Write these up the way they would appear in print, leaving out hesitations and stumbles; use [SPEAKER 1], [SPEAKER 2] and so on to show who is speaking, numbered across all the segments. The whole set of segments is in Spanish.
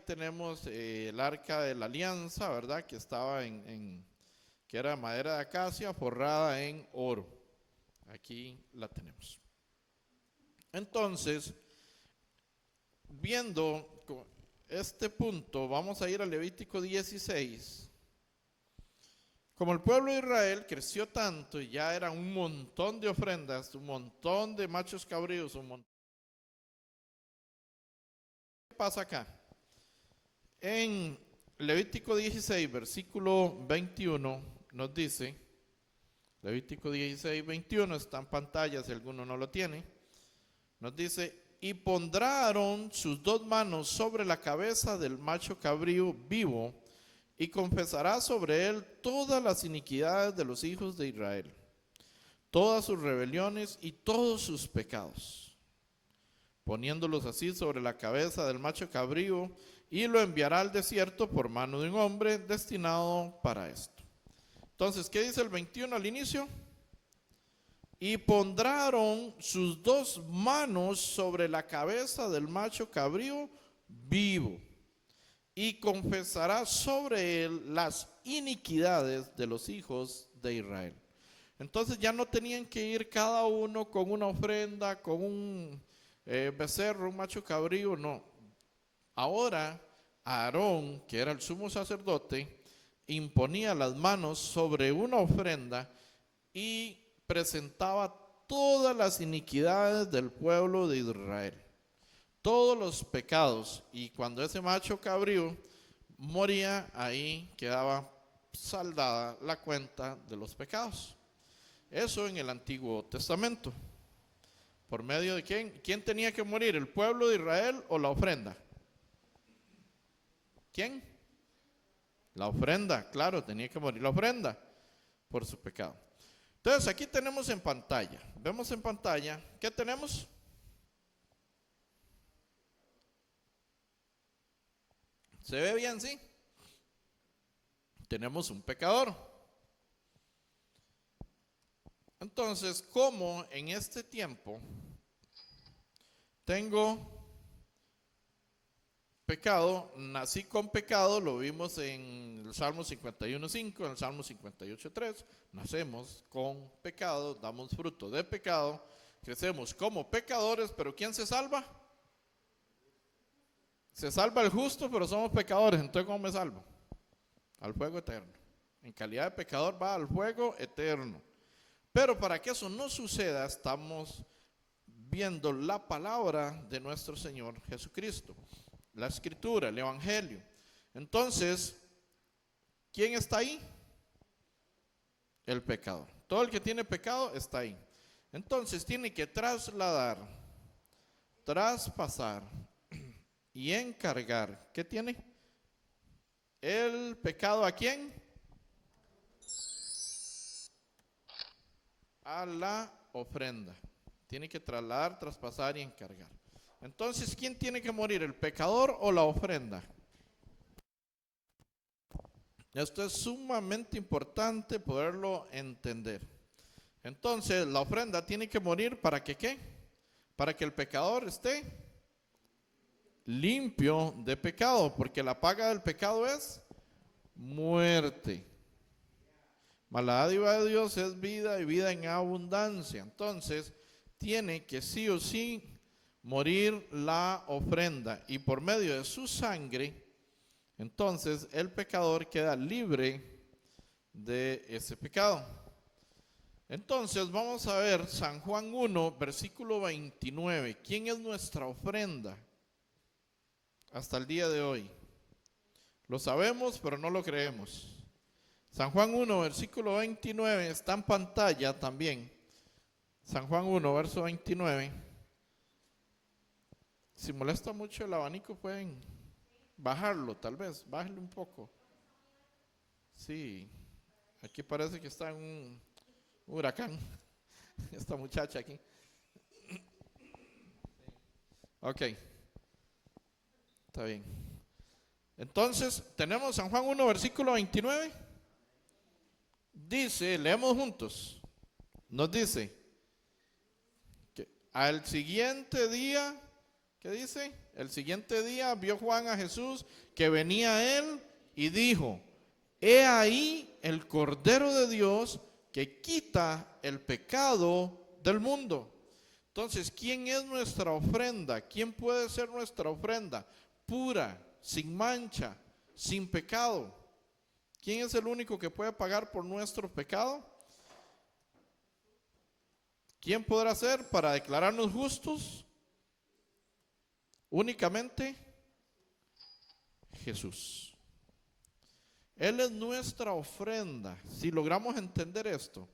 [SPEAKER 1] tenemos el arca de la alianza, ¿verdad? Que estaba que era madera de acacia forrada en oro. Aquí la tenemos. Entonces, viendo este punto, vamos a ir a Levítico 16. Como el pueblo de Israel creció tanto y ya era un montón de ofrendas, un montón de machos cabríos, un montón. ¿Qué pasa acá? En Levítico 16, versículo 21, nos dice, Levítico 16, 21, está en pantalla si alguno no lo tiene, nos dice, y pondrá Aarón sus dos manos sobre la cabeza del macho cabrío vivo, y confesará sobre él todas las iniquidades de los hijos de Israel, todas sus rebeliones y todos sus pecados, poniéndolos así sobre la cabeza del macho cabrío, y lo enviará al desierto por mano de un hombre destinado para esto. Entonces, ¿qué dice el 21 al inicio? Y pondrán sus dos manos sobre la cabeza del macho cabrío vivo, y confesará sobre él las iniquidades de los hijos de Israel. Entonces ya no tenían que ir cada uno con una ofrenda, con un becerro, un macho cabrío, no. Ahora Aarón, que era el sumo sacerdote, imponía las manos sobre una ofrenda y presentaba todas las iniquidades del pueblo de Israel, todos los pecados, y cuando ese macho cabrío moría, ahí quedaba saldada la cuenta de los pecados. Eso en el Antiguo Testamento. ¿Por medio de quién? ¿Quién tenía que morir? ¿El pueblo de Israel o la ofrenda? ¿Quién? La ofrenda, claro, tenía que morir la ofrenda por su pecado. Entonces aquí tenemos en pantalla, vemos en pantalla, ¿qué tenemos? ¿Se ve bien, sí? Tenemos un pecador. Entonces, ¿cómo en este tiempo tengo pecado? Nací con pecado, lo vimos en el Salmo 51.5, en el Salmo 58.3. Nacemos con pecado, damos fruto de pecado, crecemos como pecadores, pero ¿quién se salva? Se salva el justo, pero somos pecadores. Entonces, ¿cómo me salvo? Al fuego eterno. En calidad de pecador va al fuego eterno. Pero para que eso no suceda, estamos viendo la palabra de nuestro Señor Jesucristo, la Escritura, el Evangelio. Entonces, ¿quién está ahí? El pecador. Todo el que tiene pecado está ahí. Entonces, tiene que trasladar, traspasar y encargar. ¿Qué tiene? El pecado, ¿a quién? A la ofrenda. Tiene que trasladar, traspasar y encargar. Entonces, ¿quién tiene que morir? ¿El pecador o la ofrenda? Esto es sumamente importante poderlo entender. Entonces, la ofrenda tiene que morir ¿para que qué? Para que el pecador esté limpio de pecado, porque la paga del pecado es muerte. Mas la dádiva de Dios es vida y vida en abundancia. Entonces, tiene que sí o sí morir la ofrenda, y por medio de su sangre, entonces el pecador queda libre de ese pecado. Entonces vamos a ver San Juan 1, versículo 29. ¿Quién es nuestra ofrenda hasta el día de hoy? Lo sabemos, pero no lo creemos. San Juan 1, versículo 29, está en pantalla también. San Juan 1, verso 29. Si molesta mucho el abanico, pueden bajarlo, tal vez, bájenlo un poco. Sí, aquí parece que está en un huracán, esta muchacha aquí. Ok, está bien. Entonces, tenemos San Juan 1, versículo 29. Dice, leemos juntos, nos dice que al siguiente día, ¿Qué dice? El siguiente día vio Juan a Jesús que venía a él y dijo: he ahí el Cordero de Dios que quita el pecado del mundo. Entonces, ¿quién es nuestra ofrenda? ¿Quién puede ser nuestra ofrenda? Pura, sin mancha, sin pecado. ¿Quién es el único que puede pagar por nuestro pecado? ¿Quién podrá ser para declararnos justos? Únicamente Jesús. Él es nuestra ofrenda. Si logramos entender esto,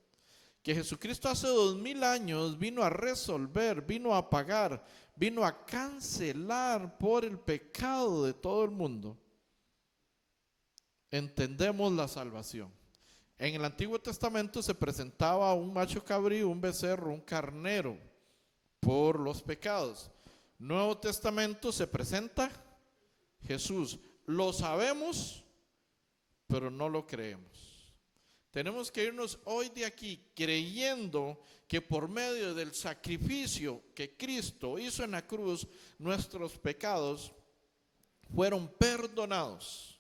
[SPEAKER 1] que Jesucristo hace 2000 años vino a resolver, vino a pagar, vino a cancelar por el pecado de todo el mundo, entendemos la salvación. En el Antiguo Testamento se presentaba un macho cabrío, un becerro, un carnero por los pecados. Nuevo Testamento se presenta Jesús. Lo sabemos, pero no lo creemos. Tenemos que irnos hoy de aquí creyendo que por medio del sacrificio que Cristo hizo en la cruz, nuestros pecados fueron perdonados.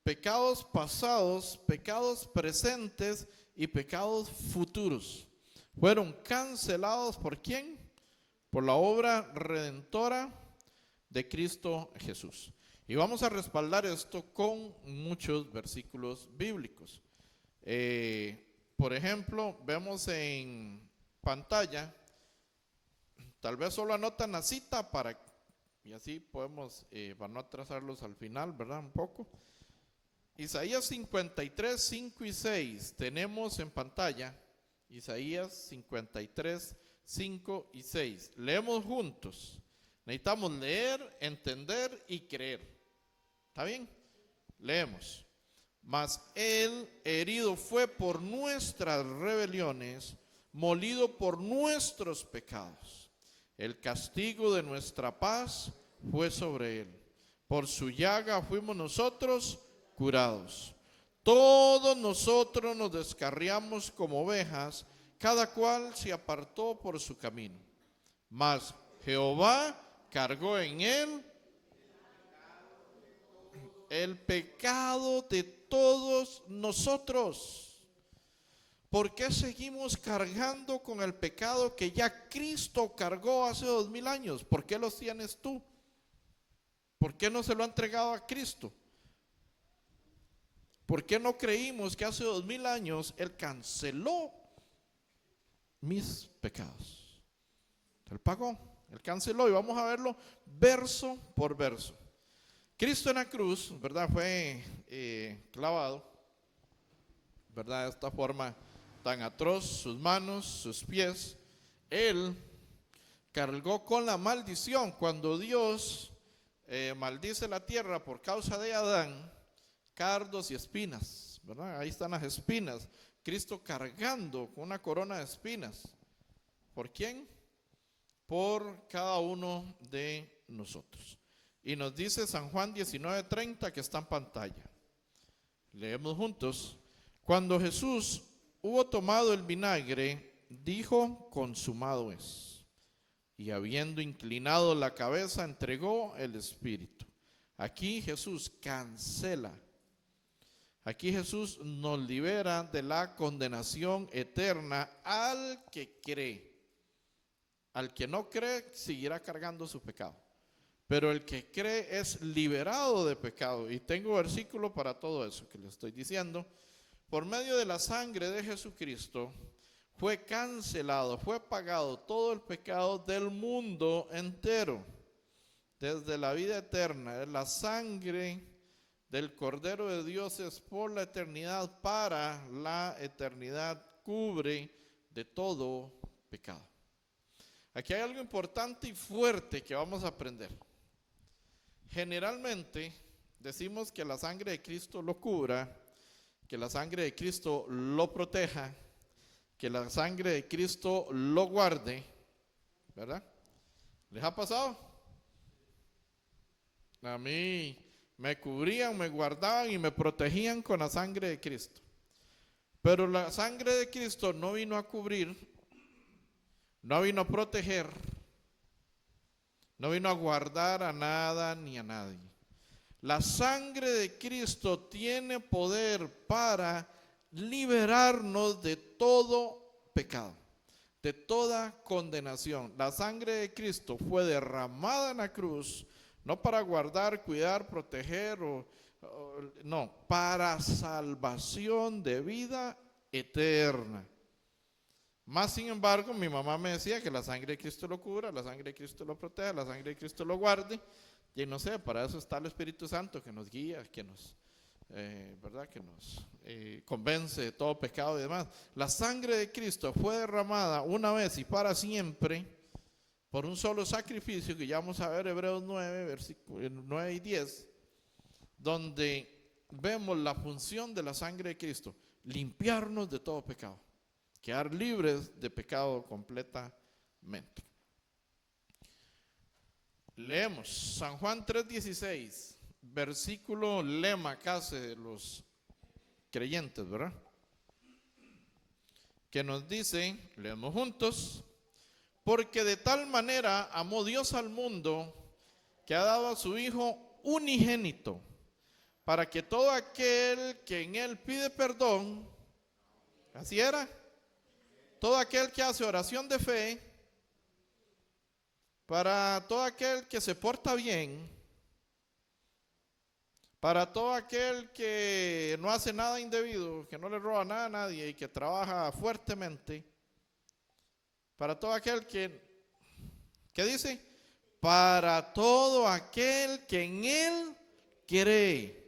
[SPEAKER 1] Pecados pasados, pecados presentes y pecados futuros. Fueron cancelados ¿por quién? Por la obra redentora de Cristo Jesús. Y vamos a respaldar esto con muchos versículos bíblicos. Por ejemplo, vemos en pantalla, tal vez solo anotan la cita y así podemos, para no atrasarlos al final, ¿verdad? Un poco. Isaías 53, 5 y 6, tenemos en pantalla, Isaías 53, 5 y 6. Leemos juntos. Necesitamos leer, entender y creer. ¿Está bien? Leemos. Mas él herido fue por nuestras rebeliones, molido por nuestros pecados. El castigo de nuestra paz fue sobre él. Por su llaga fuimos nosotros curados. Todos nosotros nos descarriamos como ovejas, cada cual se apartó por su camino. Mas Jehová cargó en él el pecado de todos nosotros. ¿Por qué seguimos cargando con el pecado que ya Cristo cargó hace 2000 años? ¿Por qué los tienes tú? ¿Por qué no se lo ha entregado a Cristo? ¿Por qué no creímos que hace 2000 años Él canceló mis pecados? Él pagó, Él canceló, y vamos a verlo verso por verso. Cristo en la cruz, ¿verdad? Fue clavado, ¿verdad? De esta forma tan atroz, sus manos, sus pies. Él cargó con la maldición. Cuando Dios maldice la tierra por causa de Adán, cardos y espinas, ¿verdad? Ahí están las espinas. Cristo cargando con una corona de espinas. ¿Por quién? Por cada uno de nosotros. Y nos dice San Juan 19:30 que está en pantalla. Leemos juntos. Cuando Jesús hubo tomado el vinagre, dijo: consumado es. Y habiendo inclinado la cabeza, entregó el espíritu. Aquí Jesús cancela. Aquí Jesús nos libera de la condenación eterna al que cree. Al que no cree, seguirá cargando su pecado. Pero el que cree es liberado de pecado. Y tengo versículo para todo eso que le estoy diciendo. Por medio de la sangre de Jesucristo fue cancelado, fue pagado todo el pecado del mundo entero. Desde la vida eterna, la sangre del Cordero de Dios es por la eternidad, para la eternidad, cubre de todo pecado. Aquí hay algo importante y fuerte que vamos a aprender. Generalmente decimos que la sangre de Cristo lo cubra, que la sangre de Cristo lo proteja, que la sangre de Cristo lo guarde, ¿verdad? ¿Les ha pasado? A mí me cubrían, me guardaban y me protegían con la sangre de Cristo. Pero la sangre de Cristo no vino a cubrir, no vino a proteger, No vino a guardar a nada ni a nadie. La sangre de Cristo tiene poder para liberarnos de todo pecado, de toda condenación. La sangre de Cristo fue derramada en la cruz, no para guardar, cuidar, proteger, no, para salvación de vida eterna. Más sin embargo, mi mamá me decía que la sangre de Cristo lo cubra, la sangre de Cristo lo proteja, la sangre de Cristo lo guarde. Y no sé, para eso está el Espíritu Santo que nos guía, que nos, ¿verdad? Que nos convence de todo pecado y demás. La sangre de Cristo fue derramada una vez y para siempre por un solo sacrificio, que ya vamos a ver Hebreos 9, versículos 9 y 10, donde vemos la función de la sangre de Cristo: limpiarnos de todo pecado, quedar libres de pecado completamente. Leemos San Juan 3:16, versículo lema casi de los creyentes, ¿verdad? Que nos dice, leemos juntos: porque de tal manera amó Dios al mundo, que ha dado a su Hijo unigénito, para que todo aquel que en él pide perdón, así era, todo aquel que hace oración de fe, para todo aquel que se porta bien, para todo aquel que no hace nada indebido, que no le roba nada a nadie y que trabaja fuertemente, para todo aquel que, ¿qué dice? Para todo aquel que en él cree,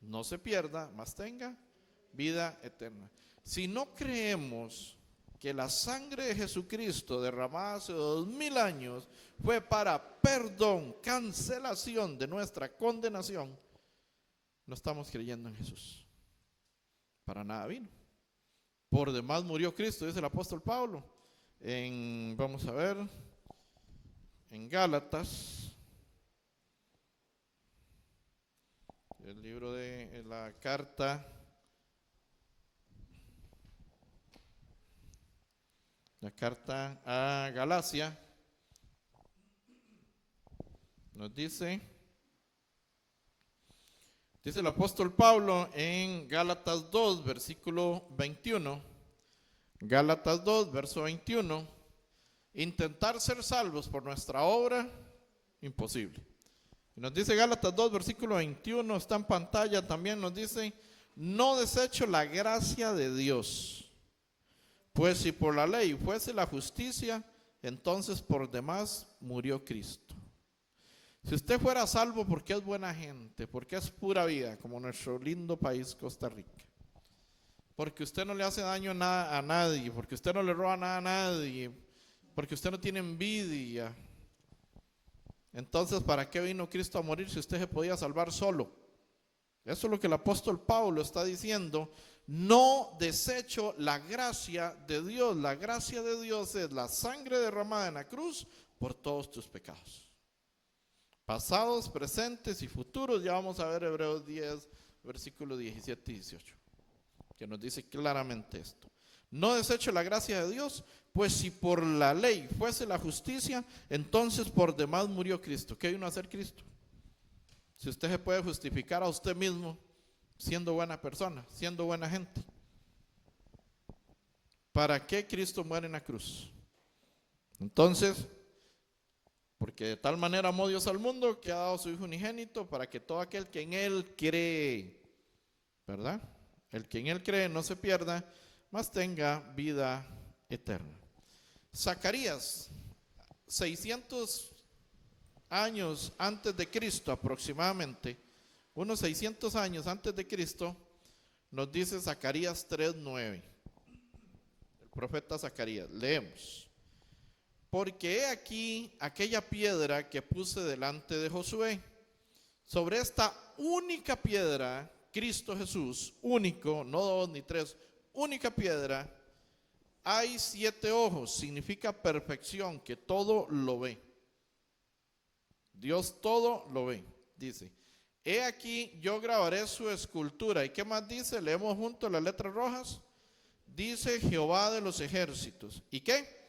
[SPEAKER 1] no se pierda, mas tenga vida eterna. Si no creemos que la sangre de Jesucristo derramada hace 2000 años fue para perdón, cancelación de nuestra condenación, no estamos creyendo en Jesús. Para nada vino. Por demás murió Cristo, dice el apóstol Pablo. Vamos a ver, en Gálatas, el libro de la carta, a Galacia, nos dice el apóstol Pablo en Gálatas 2, versículo 21, Gálatas 2, verso 21, intentar ser salvos por nuestra obra, imposible. Y nos dice Gálatas 2, versículo 21, está en pantalla también, nos dice: no desecho la gracia de Dios, pues si por la ley fuese la justicia, entonces por demás murió Cristo. Si usted fuera salvo porque es buena gente, porque es pura vida, como nuestro lindo país Costa Rica, porque usted no le hace daño a nadie, porque usted no le roba nada a nadie, porque usted no tiene envidia, entonces ¿para qué vino Cristo a morir si usted se podía salvar solo? Eso es lo que el apóstol Pablo está diciendo. No desecho la gracia de Dios. La gracia de Dios es la sangre derramada en la cruz por todos tus pecados, pasados, presentes y futuros. Ya vamos a ver Hebreos 10, versículos 17 y 18, que nos dice claramente esto. No desecho la gracia de Dios, pues si por la ley fuese la justicia, entonces por demás murió Cristo. ¿Qué vino a hacer Cristo? Si usted se puede justificar a usted mismo siendo buena persona, siendo buena gente, ¿para qué Cristo muere en la cruz? Entonces, porque de tal manera amó Dios al mundo que ha dado a su Hijo unigénito, para que todo aquel que en él cree, ¿verdad? El que en él cree no se pierda, mas tenga vida eterna. Zacarías, 600 años antes de Cristo aproximadamente, unos 600 años antes de Cristo, nos dice Zacarías 3:9, el profeta Zacarías. Leemos: porque he aquí aquella piedra que puse delante de Josué. Sobre esta única piedra, Cristo Jesús, único, no dos ni tres, única piedra, hay 7 ojos. Significa perfección, que todo lo ve. Dios todo lo ve. Dice: he aquí yo grabaré su escultura. ¿Y qué más dice? Leemos juntos las letras rojas. Dice: Jehová de los ejércitos. ¿Y qué?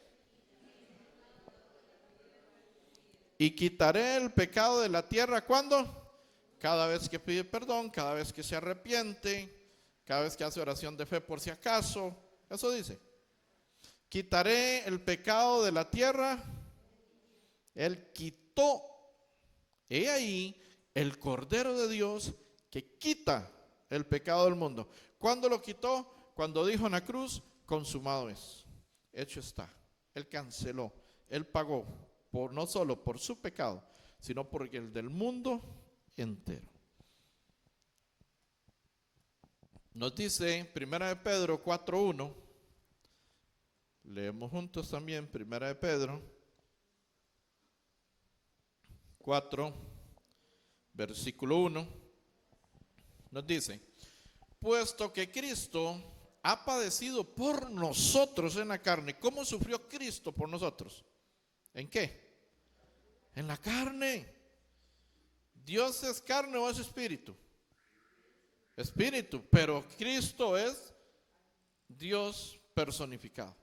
[SPEAKER 1] y quitaré el pecado de la tierra. ¿Cuándo? Cada vez que pide perdón, cada vez que se arrepiente, cada vez que hace oración de fe por si acaso. Eso dice. Quitaré el pecado de la tierra. Él quitó. He ahí el Cordero de Dios que quita el pecado del mundo. ¿Cuándo lo quitó? Cuando dijo en la cruz, consumado es. Hecho está. Él canceló. Él pagó no solo por su pecado, sino por el del mundo entero. Nos dice 1 Pedro 4:1. Leemos juntos también 1 Pedro 4, versículo 1. Nos dice: puesto que Cristo ha padecido por nosotros en la carne. ¿Cómo sufrió Cristo por nosotros? ¿En qué? En la carne. ¿Dios es carne o es espíritu? Espíritu, pero Cristo es Dios personificado.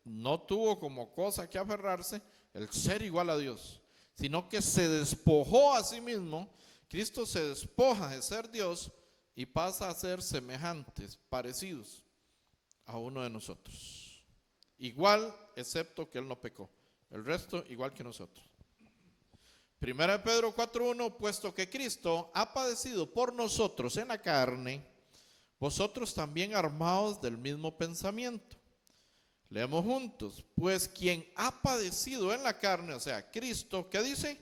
[SPEAKER 1] No tuvo como cosa que aferrarse el ser igual a Dios, sino que se despojó a sí mismo. Cristo se despoja de ser Dios y pasa a ser semejantes, parecidos a uno de nosotros. Igual, excepto que Él no pecó. El resto igual que nosotros. 1 Pedro 4:1, puesto que Cristo ha padecido por nosotros en la carne, vosotros también armados del mismo pensamiento. Leemos juntos. Pues quien ha padecido en la carne, o sea, Cristo, ¿qué dice?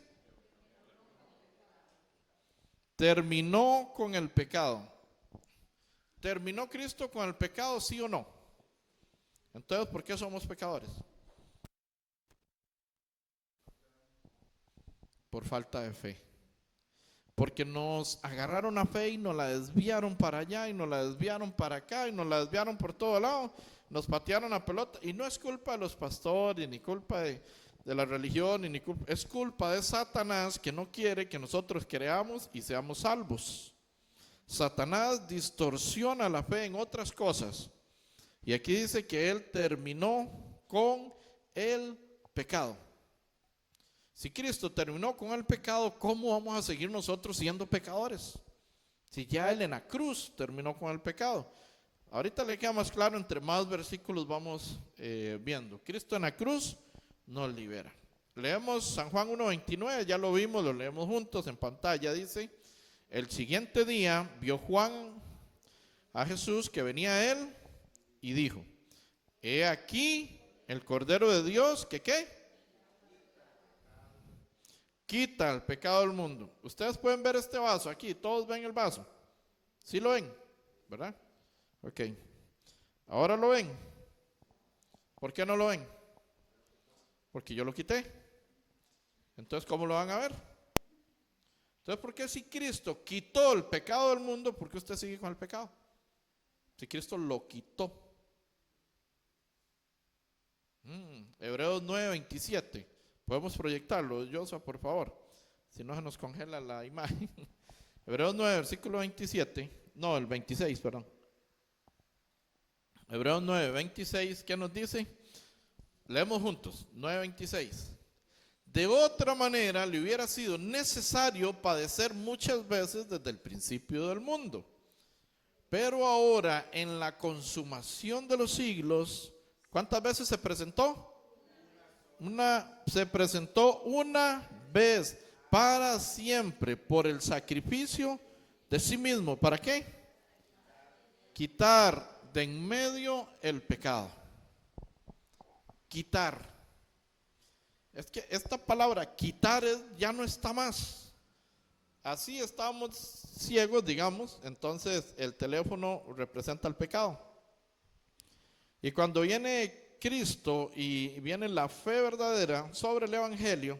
[SPEAKER 1] Terminó con el pecado. ¿Terminó Cristo con el pecado, sí o no? Entonces, ¿por qué somos pecadores? Por falta de fe. Porque nos agarraron a fe y nos la desviaron para allá y nos la desviaron para acá y nos la desviaron por todo lado. Nos patearon la pelota y no es culpa de los pastores ni culpa de la religión, es culpa de Satanás, que no quiere que nosotros creamos y seamos salvos. Satanás distorsiona la fe en otras cosas. Y aquí dice que él terminó con el pecado. Si Cristo terminó con el pecado, ¿cómo vamos a seguir nosotros siendo pecadores? Si ya Él en la cruz terminó con el pecado. Ahorita le queda más claro, entre más versículos vamos viendo. Cristo en la cruz nos libera. Leemos San Juan 1:29, ya lo vimos, lo leemos juntos en pantalla. Dice: el siguiente día vio Juan a Jesús que venía a él y dijo: he aquí el Cordero de Dios que ¿qué? Quita el pecado del mundo. Ustedes pueden ver este vaso aquí, todos ven el vaso. ¿Sí lo ven? ¿Verdad? Ok. Ahora lo ven. ¿Por qué no lo ven? Porque yo lo quité. Entonces, ¿cómo lo van a ver? Entonces, ¿por qué si Cristo quitó el pecado del mundo, por qué usted sigue con el pecado? Si Cristo lo quitó. Hebreos 9:27. Podemos proyectarlo, Joshua, por favor. Si no, se nos congela la imagen. Hebreos 9, versículo 27. No, el 26, perdón. Hebreos 9, 26, ¿qué nos dice? Leemos juntos, 9:26. De otra manera le hubiera sido necesario padecer muchas veces desde el principio del mundo. Pero ahora, en la consumación de los siglos, ¿cuántas veces se presentó? Se presentó una vez para siempre por el sacrificio de sí mismo. ¿Para qué? Quitar de en medio el pecado. Quitar. Es que esta palabra quitar ya no está más. Así estábamos ciegos, digamos, entonces el teléfono representa el pecado. Y cuando viene Cristo y viene la fe verdadera sobre el evangelio,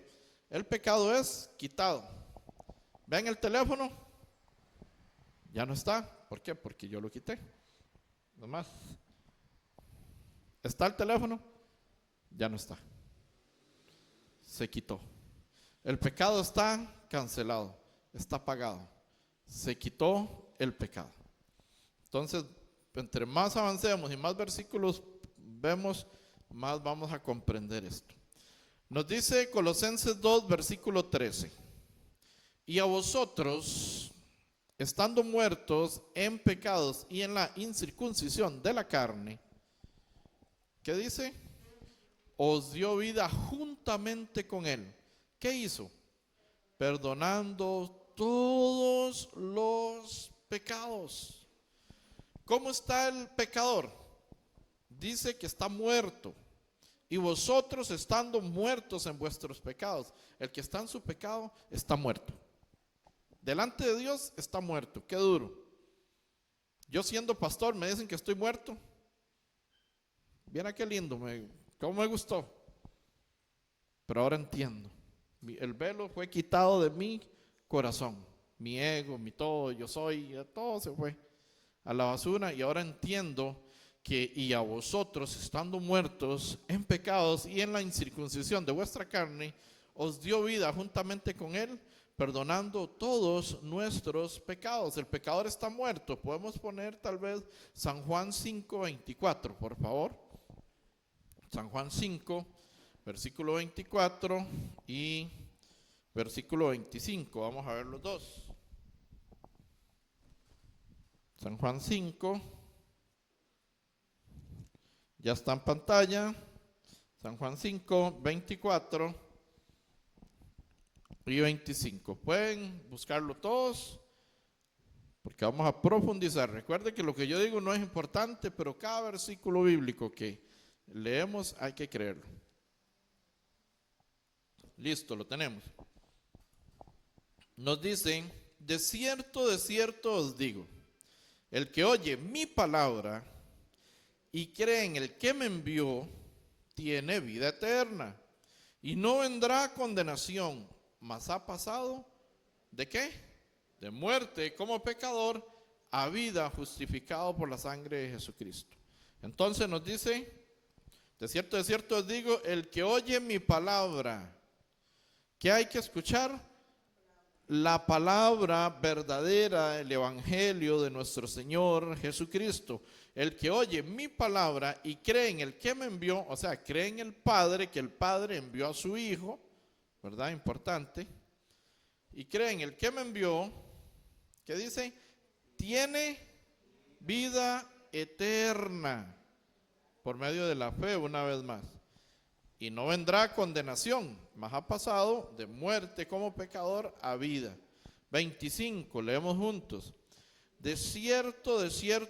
[SPEAKER 1] el pecado es quitado. ¿Ven el teléfono? Ya no está. ¿Por qué? Porque yo lo quité. Nomás. ¿Está el teléfono? Ya no está. Se quitó. El pecado está cancelado, está pagado. Se quitó el pecado. Entonces, entre más avancemos y más versículos vemos, más vamos a comprender esto. Nos dice Colosenses 2, versículo 13. Y a vosotros, estando muertos en pecados y en la incircuncisión de la carne, ¿qué dice? Os dio vida juntamente con él. ¿Qué hizo? Perdonando todos los pecados. ¿Cómo está el pecador? Dice que está muerto. Y vosotros estando muertos en vuestros pecados. El que está en su pecado está muerto. Delante de Dios está muerto. Qué duro. Yo siendo pastor me dicen que estoy muerto. Viera qué lindo, cómo me gustó. Pero ahora entiendo. El velo fue quitado de mi corazón. Mi ego, mi todo, yo soy, todo se fue a la basura. Y ahora entiendo que y a vosotros, estando muertos en pecados y en la incircuncisión de vuestra carne, os dio vida juntamente con él, perdonando todos nuestros pecados. El pecador está muerto. Podemos poner tal vez San Juan 5, 24, por favor. San Juan 5, versículo 24 y versículo 25. Vamos a ver los dos. San Juan 5. Ya está en pantalla. San Juan 5, 24 y 25. Pueden buscarlo todos, porque vamos a profundizar. Recuerde que lo que yo digo no es importante, pero cada versículo bíblico que leemos hay que creerlo. Listo, lo tenemos. Nos dicen: de cierto os digo, el que oye mi palabra y cree en el que me envió, tiene vida eterna, y no vendrá a condenación, mas ha pasado, ¿de qué? De muerte como pecador a vida, justificado por la sangre de Jesucristo. Entonces nos dice: de cierto os digo, el que oye mi palabra. ¿Qué hay que escuchar? La palabra verdadera, el evangelio de nuestro Señor Jesucristo. El que oye mi palabra y cree en el que me envió, o sea, cree en el Padre, que el Padre envió a su Hijo, ¿verdad? Importante. Y cree en el que me envió, ¿qué dice? Tiene vida eterna por medio de la fe, una vez más. Y no vendrá a condenación, mas ha pasado de muerte como pecador a vida. 25, leemos juntos. De cierto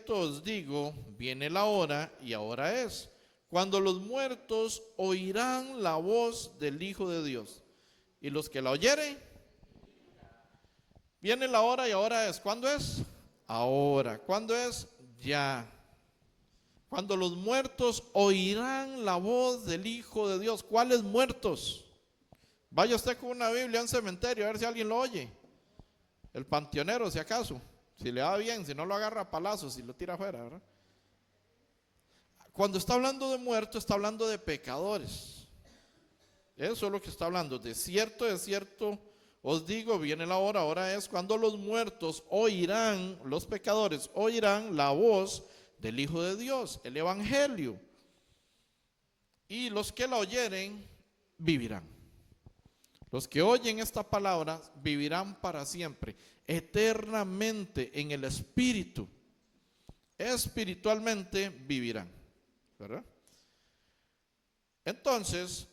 [SPEAKER 1] os digo, viene la hora, y ahora es, cuando los muertos oirán la voz del Hijo de Dios. Y los que la oyeren, viene la hora y ahora es. ¿Cuándo es? Ahora. ¿Cuándo es? Ya. Cuando los muertos oirán la voz del Hijo de Dios. ¿Cuáles muertos? Vaya usted con una Biblia a un cementerio a ver si alguien lo oye. El panteonero, si acaso. Si le va bien, si no lo agarra a palazos y lo tira afuera, ¿verdad? Cuando está hablando de muertos, está hablando de pecadores. Eso es lo que está hablando. De cierto os digo, viene la hora, ahora es cuando los muertos oirán, los pecadores oirán la voz del Hijo de Dios, el evangelio. Y los que la oyeren, vivirán. Los que oyen esta palabra vivirán para siempre, eternamente en el Espíritu. Espiritualmente vivirán, ¿verdad? Entonces,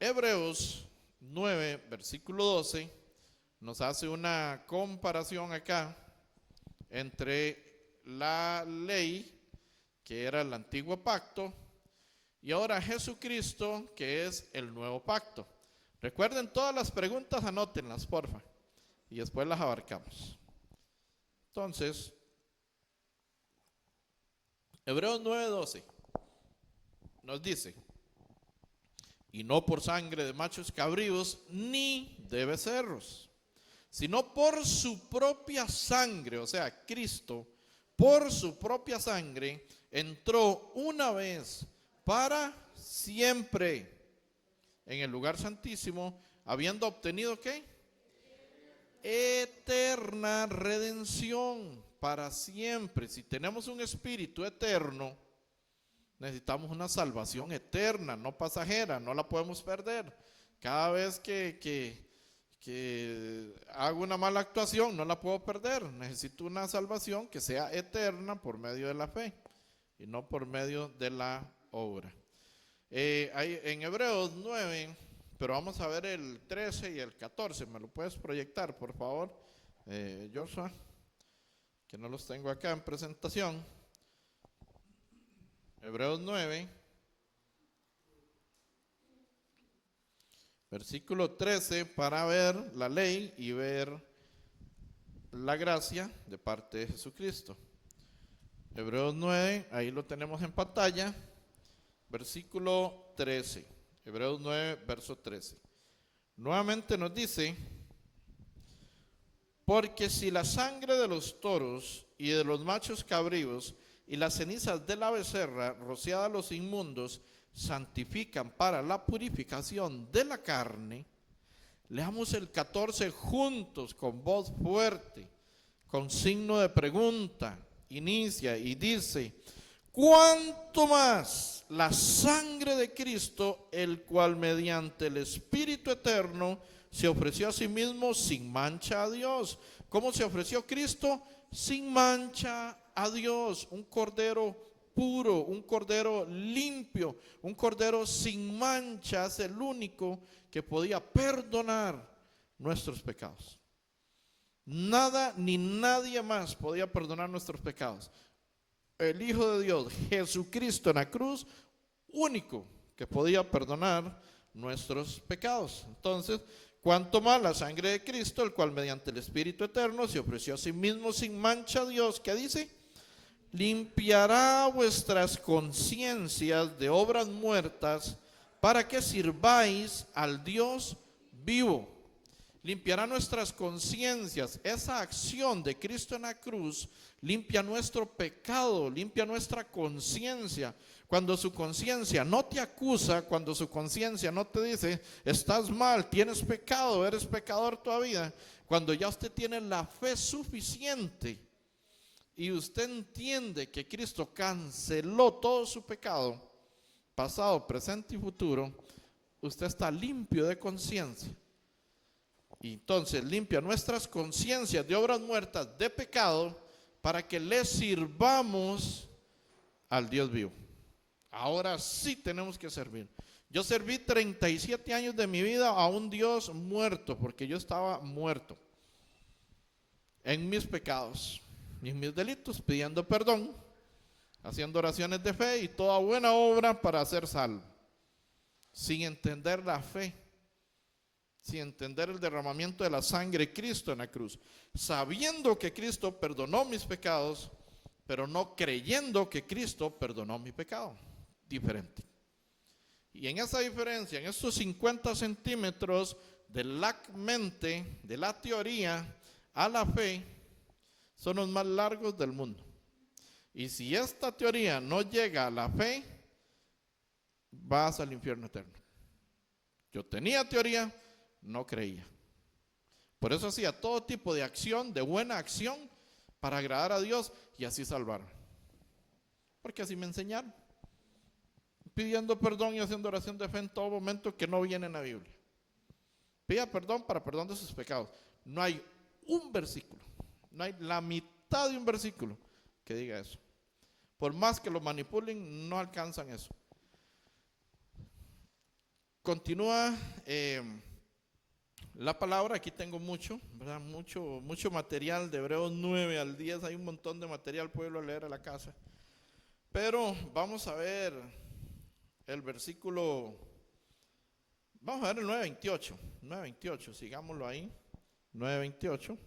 [SPEAKER 1] Hebreos 9, versículo 12, nos hace una comparación acá entre la ley, que era el antiguo pacto, y ahora Jesucristo, que es el nuevo pacto. Recuerden todas las preguntas, anótenlas, porfa, y después las abarcamos. Entonces, Hebreos 9:12 nos dice: y no por sangre de machos cabríos ni de becerros, sino por su propia sangre, o sea, Cristo, por su propia sangre, entró una vez para siempre en el lugar santísimo, habiendo obtenido ¿qué? Eterna redención para siempre. Si tenemos un espíritu eterno, necesitamos una salvación eterna, no pasajera, no la podemos perder. Cada vez que hago una mala actuación, no la puedo perder. Necesito una salvación que sea eterna por medio de la fe y no por medio de la obra. En Hebreos 9, pero vamos a ver el 13 y el 14. ¿Me lo puedes proyectar, por favor, Joshua? Que no los tengo acá en presentación. Hebreos 9, versículo 13, para ver la ley y ver la gracia de parte de Jesucristo. Hebreos 9, ahí lo tenemos en pantalla, versículo 13. Hebreos 9, verso 13. Nuevamente nos dice: porque si la sangre de los toros y de los machos cabríos y las cenizas de la becerra rociada a los inmundos santifican para la purificación de la carne. Leamos el 14 juntos con voz fuerte, con signo de pregunta. Inicia y dice: ¿cuánto más la sangre de Cristo, el cual mediante el Espíritu eterno se ofreció a sí mismo sin mancha a Dios? ¿Cómo se ofreció Cristo? Sin mancha a Dios, un cordero puro, un cordero limpio, un cordero sin manchas, el único que podía perdonar nuestros pecados. Nada ni nadie más podía perdonar nuestros pecados. El Hijo de Dios, Jesucristo en la cruz, único que podía perdonar nuestros pecados. Entonces, cuanto más la sangre de Cristo, el cual mediante el Espíritu eterno se ofreció a sí mismo sin mancha a Dios, ¿qué dice? Limpiará vuestras conciencias de obras muertas para que sirváis al Dios vivo. Limpiará nuestras conciencias. Esa acción de Cristo en la cruz limpia nuestro pecado, limpia nuestra conciencia. Cuando su conciencia no te acusa, cuando su conciencia no te dice estás mal, tienes pecado, eres pecador todavía, cuando ya usted tiene la fe suficiente y usted entiende que Cristo canceló todo su pecado, pasado, presente y futuro, usted está limpio de conciencia. Y entonces limpia nuestras conciencias de obras muertas, de pecado, para que le sirvamos al Dios vivo. Ahora sí tenemos que servir. Yo serví 37 años de mi vida a un Dios muerto, porque yo estaba muerto en mis pecados y en mis delitos, pidiendo perdón, haciendo oraciones de fe y toda buena obra para ser salvo, sin entender la fe, sin entender el derramamiento de la sangre de Cristo en la cruz, sabiendo que Cristo perdonó mis pecados, pero no creyendo que Cristo perdonó mi pecado. Diferente. Y en esa diferencia, en estos 50 centímetros de la mente, de la teoría a la fe, son los más largos del mundo. Y si esta teoría no llega a la fe, vas al infierno eterno. Yo tenía teoría, no creía. Por eso hacía todo tipo de acción, de buena acción, para agradar a Dios y así salvarme. Porque así me enseñaron. Pidiendo perdón y haciendo oración de fe en todo momento, que no viene en la Biblia. Pida perdón para perdón de sus pecados. No hay un versículo, no hay la mitad de un versículo que diga eso. Por más que lo manipulen, no alcanzan eso. Continúa la palabra. Aquí tengo mucho, ¿verdad? Mucho material de Hebreos 9 al 10. Hay un montón de material, puedo leer a la casa. Pero vamos a ver el versículo, vamos a ver el 9:28, sigámoslo ahí, 9:28.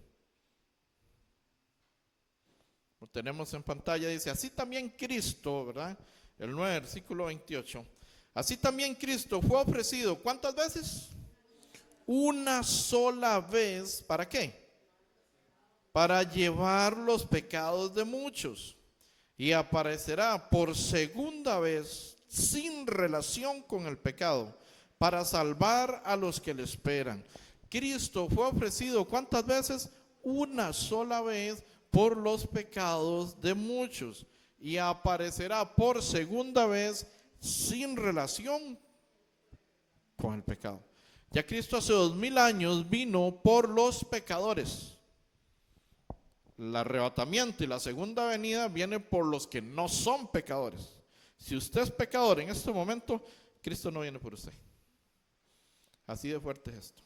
[SPEAKER 1] Lo tenemos en pantalla, dice: así también Cristo, ¿verdad? El 9, versículo 28. Así también Cristo fue ofrecido, ¿cuántas veces? Una sola vez, ¿para qué? Para llevar los pecados de muchos. Y aparecerá por segunda vez, sin relación con el pecado, para salvar a los que le esperan. Cristo fue ofrecido, ¿cuántas veces? Una sola vez por los pecados de muchos. y aparecerá por segunda vez sin relación con el pecado. Ya Cristo hace 2000 años vino por los pecadores. El arrebatamiento y la segunda venida viene por los que no son pecadores. Si usted es pecador en este momento, Cristo no viene por usted. Así de fuerte es esto.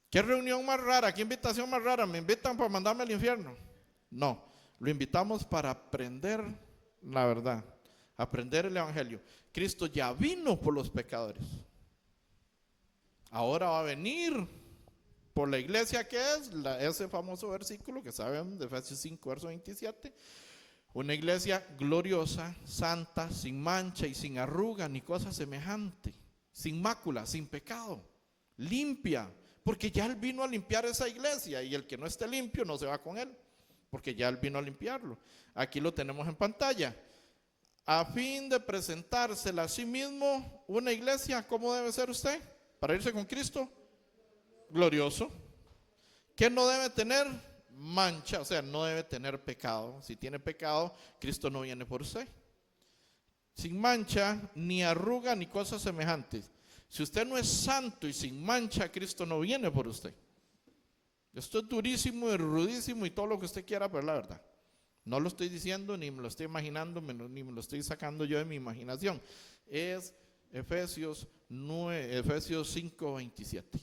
[SPEAKER 1] ¿Qué reunión más rara? ¿Qué invitación más rara? ¿Me invitan para mandarme al infierno? No, lo invitamos para aprender la verdad, aprender el evangelio. Cristo ya vino por los pecadores. Ahora va a venir por la iglesia, que es ese famoso versículo que saben de Efesios 5, verso 27. Una iglesia gloriosa, santa, sin mancha y sin arruga ni cosa semejante, sin mácula, sin pecado, limpia, porque ya Él vino a limpiar esa iglesia, y el que no esté limpio no se va con Él, porque ya Él vino a limpiarlo. Aquí lo tenemos en pantalla. A fin de presentársela a sí mismo, una iglesia, ¿cómo debe ser usted? Para irse con Cristo, glorioso. ¿Qué no debe tener? Mancha, o sea, no debe tener pecado. Si tiene pecado, Cristo no viene por usted. Sin mancha, ni arruga, ni cosas semejantes. Si usted no es santo y sin mancha, Cristo no viene por usted. Esto es durísimo y rudísimo y todo lo que usted quiera, pero es la verdad. No lo estoy diciendo, ni me lo estoy imaginando, ni me lo estoy sacando yo de mi imaginación. Es Efesios 5, 27.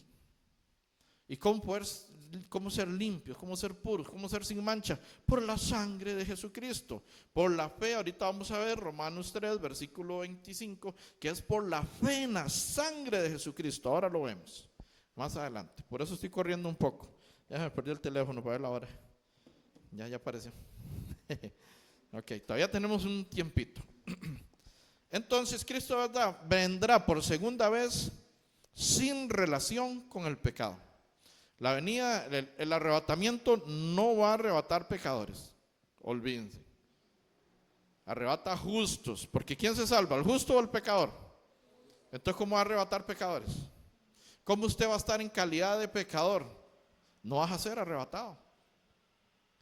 [SPEAKER 1] ¿Y cómo ser limpios, cómo ser puros, cómo ser sin mancha? Por la sangre de Jesucristo, por la fe. Ahorita vamos a ver Romanos 3, versículo 25, que es por la fe en la sangre de Jesucristo. Ahora lo vemos, más adelante. Por eso estoy corriendo un poco. Ya me perdí el teléfono para ver la hora. Ya apareció. Ok, todavía tenemos un tiempito. Entonces Cristo, ¿verdad?, vendrá por segunda vez sin relación con el pecado. La venida, el arrebatamiento no va a arrebatar pecadores, olvídense. Arrebata justos, porque ¿quién se salva? ¿El justo o el pecador? Entonces, ¿cómo va a arrebatar pecadores? ¿Cómo usted va a estar en calidad de pecador? No vas a ser arrebatado.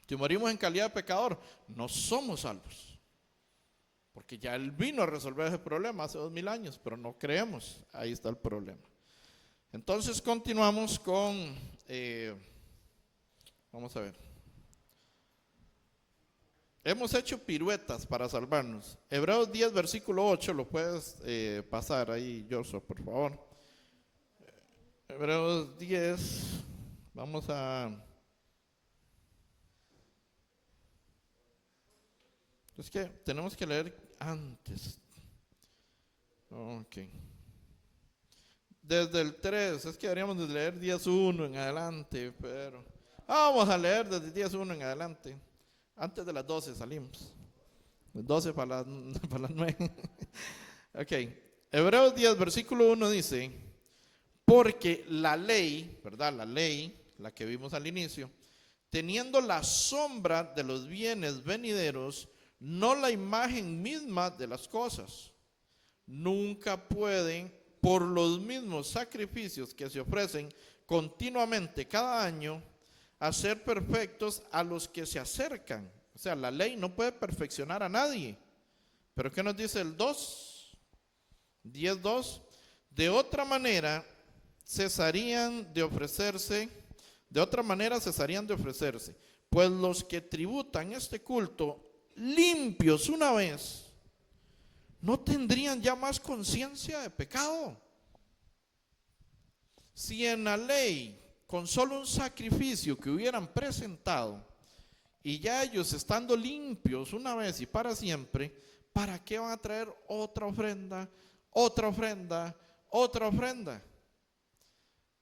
[SPEAKER 1] Si morimos en calidad de pecador, no somos salvos, porque ya Él vino a resolver ese problema hace 2000 años, pero no creemos. Ahí está el problema. Entonces continuamos con, vamos a ver. Hemos hecho piruetas para salvarnos. Hebreos 10, versículo 8, lo puedes pasar ahí, Joshua, por favor. Hebreos 10, vamos a... Es que tenemos que leer antes. Ok. Desde el 3, es que deberíamos de leer 10.1 en adelante, pero... vamos a leer desde 10.1 en adelante. Antes de las 12 salimos. 12 para las 9. Ok. Hebreos 10, versículo 1 dice: porque la ley, ¿verdad? La ley, la que vimos al inicio, teniendo la sombra de los bienes venideros, no la imagen misma de las cosas, nunca pueden, por los mismos sacrificios que se ofrecen continuamente cada año, hacer perfectos a los que se acercan. O sea, la ley no puede perfeccionar a nadie. Pero ¿qué nos dice el 2? 10.2. De otra manera cesarían de ofrecerse, pues los que tributan este culto limpios una vez, no tendrían ya más conciencia de pecado. Si en la ley, con solo un sacrificio que hubieran presentado, y ya ellos estando limpios una vez y para siempre, ¿para qué van a traer otra ofrenda, otra ofrenda, otra ofrenda?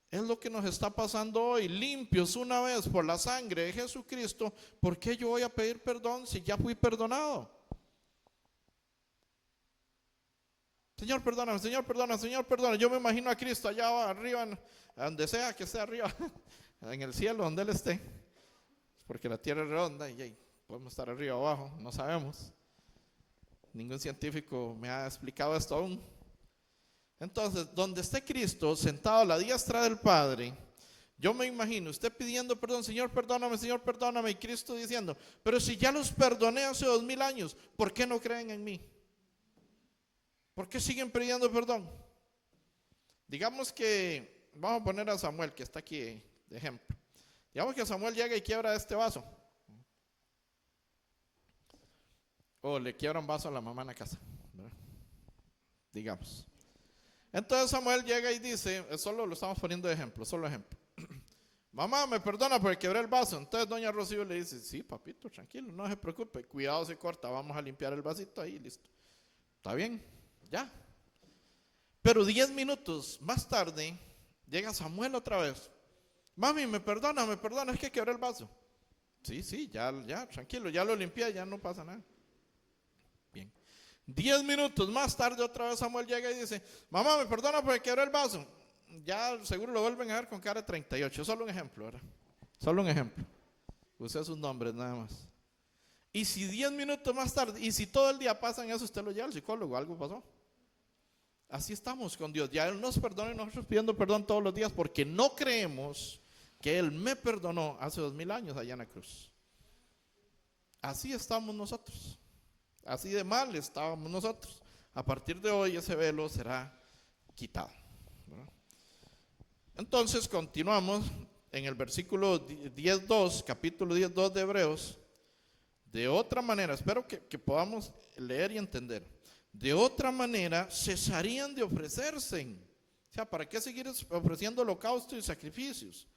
[SPEAKER 1] Es lo que nos está pasando hoy, limpios una vez por la sangre de Jesucristo. ¿Por qué yo voy a pedir perdón si ya fui perdonado? Señor, perdóname, Señor, perdóname, Señor, perdóname. Yo me imagino a Cristo allá arriba, donde sea que esté arriba, en el cielo, donde Él esté. Porque la tierra es redonda y podemos estar arriba o abajo, no sabemos. Ningún científico me ha explicado esto aún. Entonces, donde esté Cristo sentado a la diestra del Padre, Yo me imagino usted pidiendo perdón, Señor, perdóname, y Cristo diciendo, pero si ya los perdoné hace 2000 años, ¿por qué no creen en mí? ¿Por qué siguen pidiendo perdón? Digamos que, vamos a poner a Samuel, que está aquí de ejemplo. Digamos que Samuel llega y quiebra este vaso. O le quiebra un vaso a la mamá en la casa, ¿verdad? Digamos. Entonces Samuel llega y dice, solo lo estamos poniendo de ejemplo, solo ejemplo. Mamá, me perdona porque quebré el vaso. Entonces doña Rocío le dice, sí, papito, tranquilo, no se preocupe, cuidado, se corta, vamos a limpiar el vasito ahí, listo. Está bien, ya. Pero 10 minutos más tarde, llega Samuel otra vez. Mami, me perdona, es que quebré el vaso. Sí, ya, tranquilo, ya lo limpié, ya no pasa nada. Bien. 10 minutos más tarde, otra vez Samuel llega y dice, mamá, me perdona porque quebré el vaso. Ya seguro lo vuelven a ver con cara de 38. Solo un ejemplo, ¿verdad? Solo un ejemplo. Use sus nombres nada más. Y si 10 minutos más tarde, y si todo el día pasan eso, usted lo lleva al psicólogo, algo pasó. Así estamos con Dios. Ya Él nos perdona y nosotros pidiendo perdón todos los días porque no creemos que Él me perdonó hace 2000 años allá en la cruz. Así estamos nosotros. Así de mal estábamos nosotros. A partir de hoy ese velo será quitado. Entonces continuamos en el versículo 10.2, capítulo 10.2 de Hebreos. De otra manera, espero que podamos leer y entender. De otra manera cesarían de ofrecerse. O sea, ¿para qué seguir ofreciendo holocaustos y sacrificios?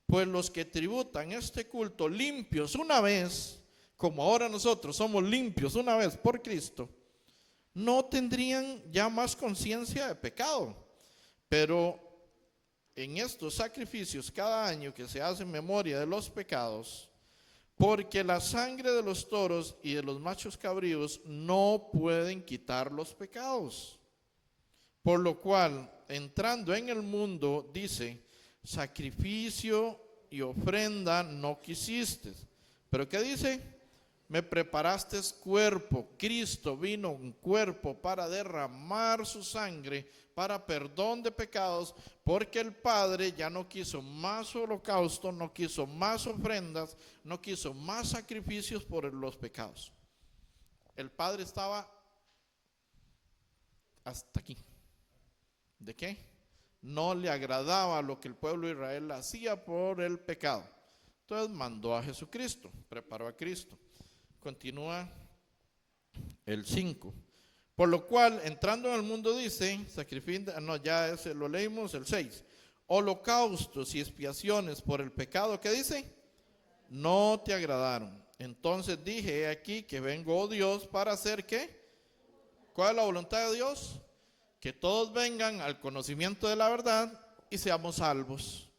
[SPEAKER 1] Pues los que tributan este culto limpios una vez, como ahora nosotros somos limpios una vez por Cristo, no tendrían ya más conciencia de pecado. Pero en estos sacrificios cada año que se hace en memoria de los pecados, porque la sangre de los toros y de los machos cabríos no pueden quitar los pecados. Por lo cual, entrando en el mundo, dice, sacrificio y ofrenda no quisiste. ¿Pero qué dice? Me preparaste cuerpo. Cristo vino en cuerpo para derramar su sangre para perdón de pecados, porque el Padre ya no quiso más holocausto, no quiso más ofrendas, no quiso más sacrificios por los pecados. El Padre estaba hasta aquí. ¿De qué? No le agradaba lo que el pueblo de Israel hacía por el pecado. Entonces mandó a Jesucristo, preparó a Cristo. Continúa el 5. Por lo cual, entrando en el mundo dice, sacrificio, no, ya ese lo leímos, el 6. Holocaustos y expiaciones por el pecado, ¿qué dice? No te agradaron. Entonces dije, he aquí que vengo, oh Dios, para hacer ¿qué? ¿Cuál es la voluntad de Dios? Que todos vengan al conocimiento de la verdad y seamos salvos.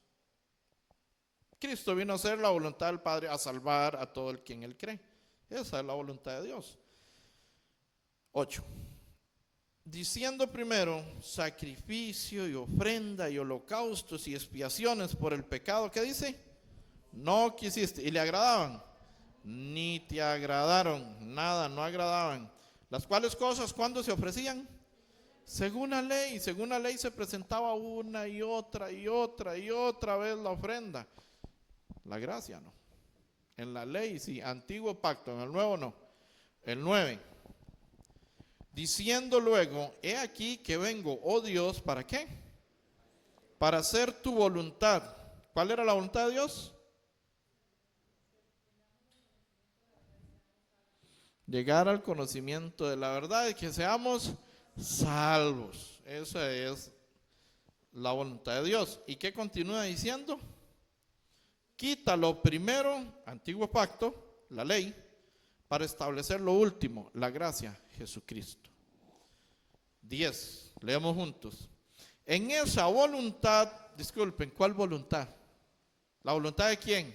[SPEAKER 1] Cristo vino a hacer la voluntad del Padre, a salvar a todo el quien Él cree. Esa es la voluntad de Dios. 8. Diciendo primero, sacrificio y ofrenda y holocaustos y expiaciones por el pecado, ¿qué dice? No quisiste. ¿Y le agradaban? Ni te agradaron, nada, no agradaban. ¿Las cuales cosas cuándo se ofrecían? Según la ley se presentaba una y otra vez la ofrenda. La gracia no. En la ley sí, antiguo pacto, en el nuevo no. El 9. Diciendo luego, he aquí que vengo, oh Dios, ¿para qué? Para hacer tu voluntad. ¿Cuál era la voluntad de Dios? Llegar al conocimiento de la verdad y que seamos salvos. Esa es la voluntad de Dios. ¿Y qué continúa diciendo? Quita lo primero, antiguo pacto, la ley, para establecer lo último, la gracia, Jesucristo. 10, leemos juntos. En esa voluntad, disculpen, ¿cuál voluntad? ¿La voluntad de quién?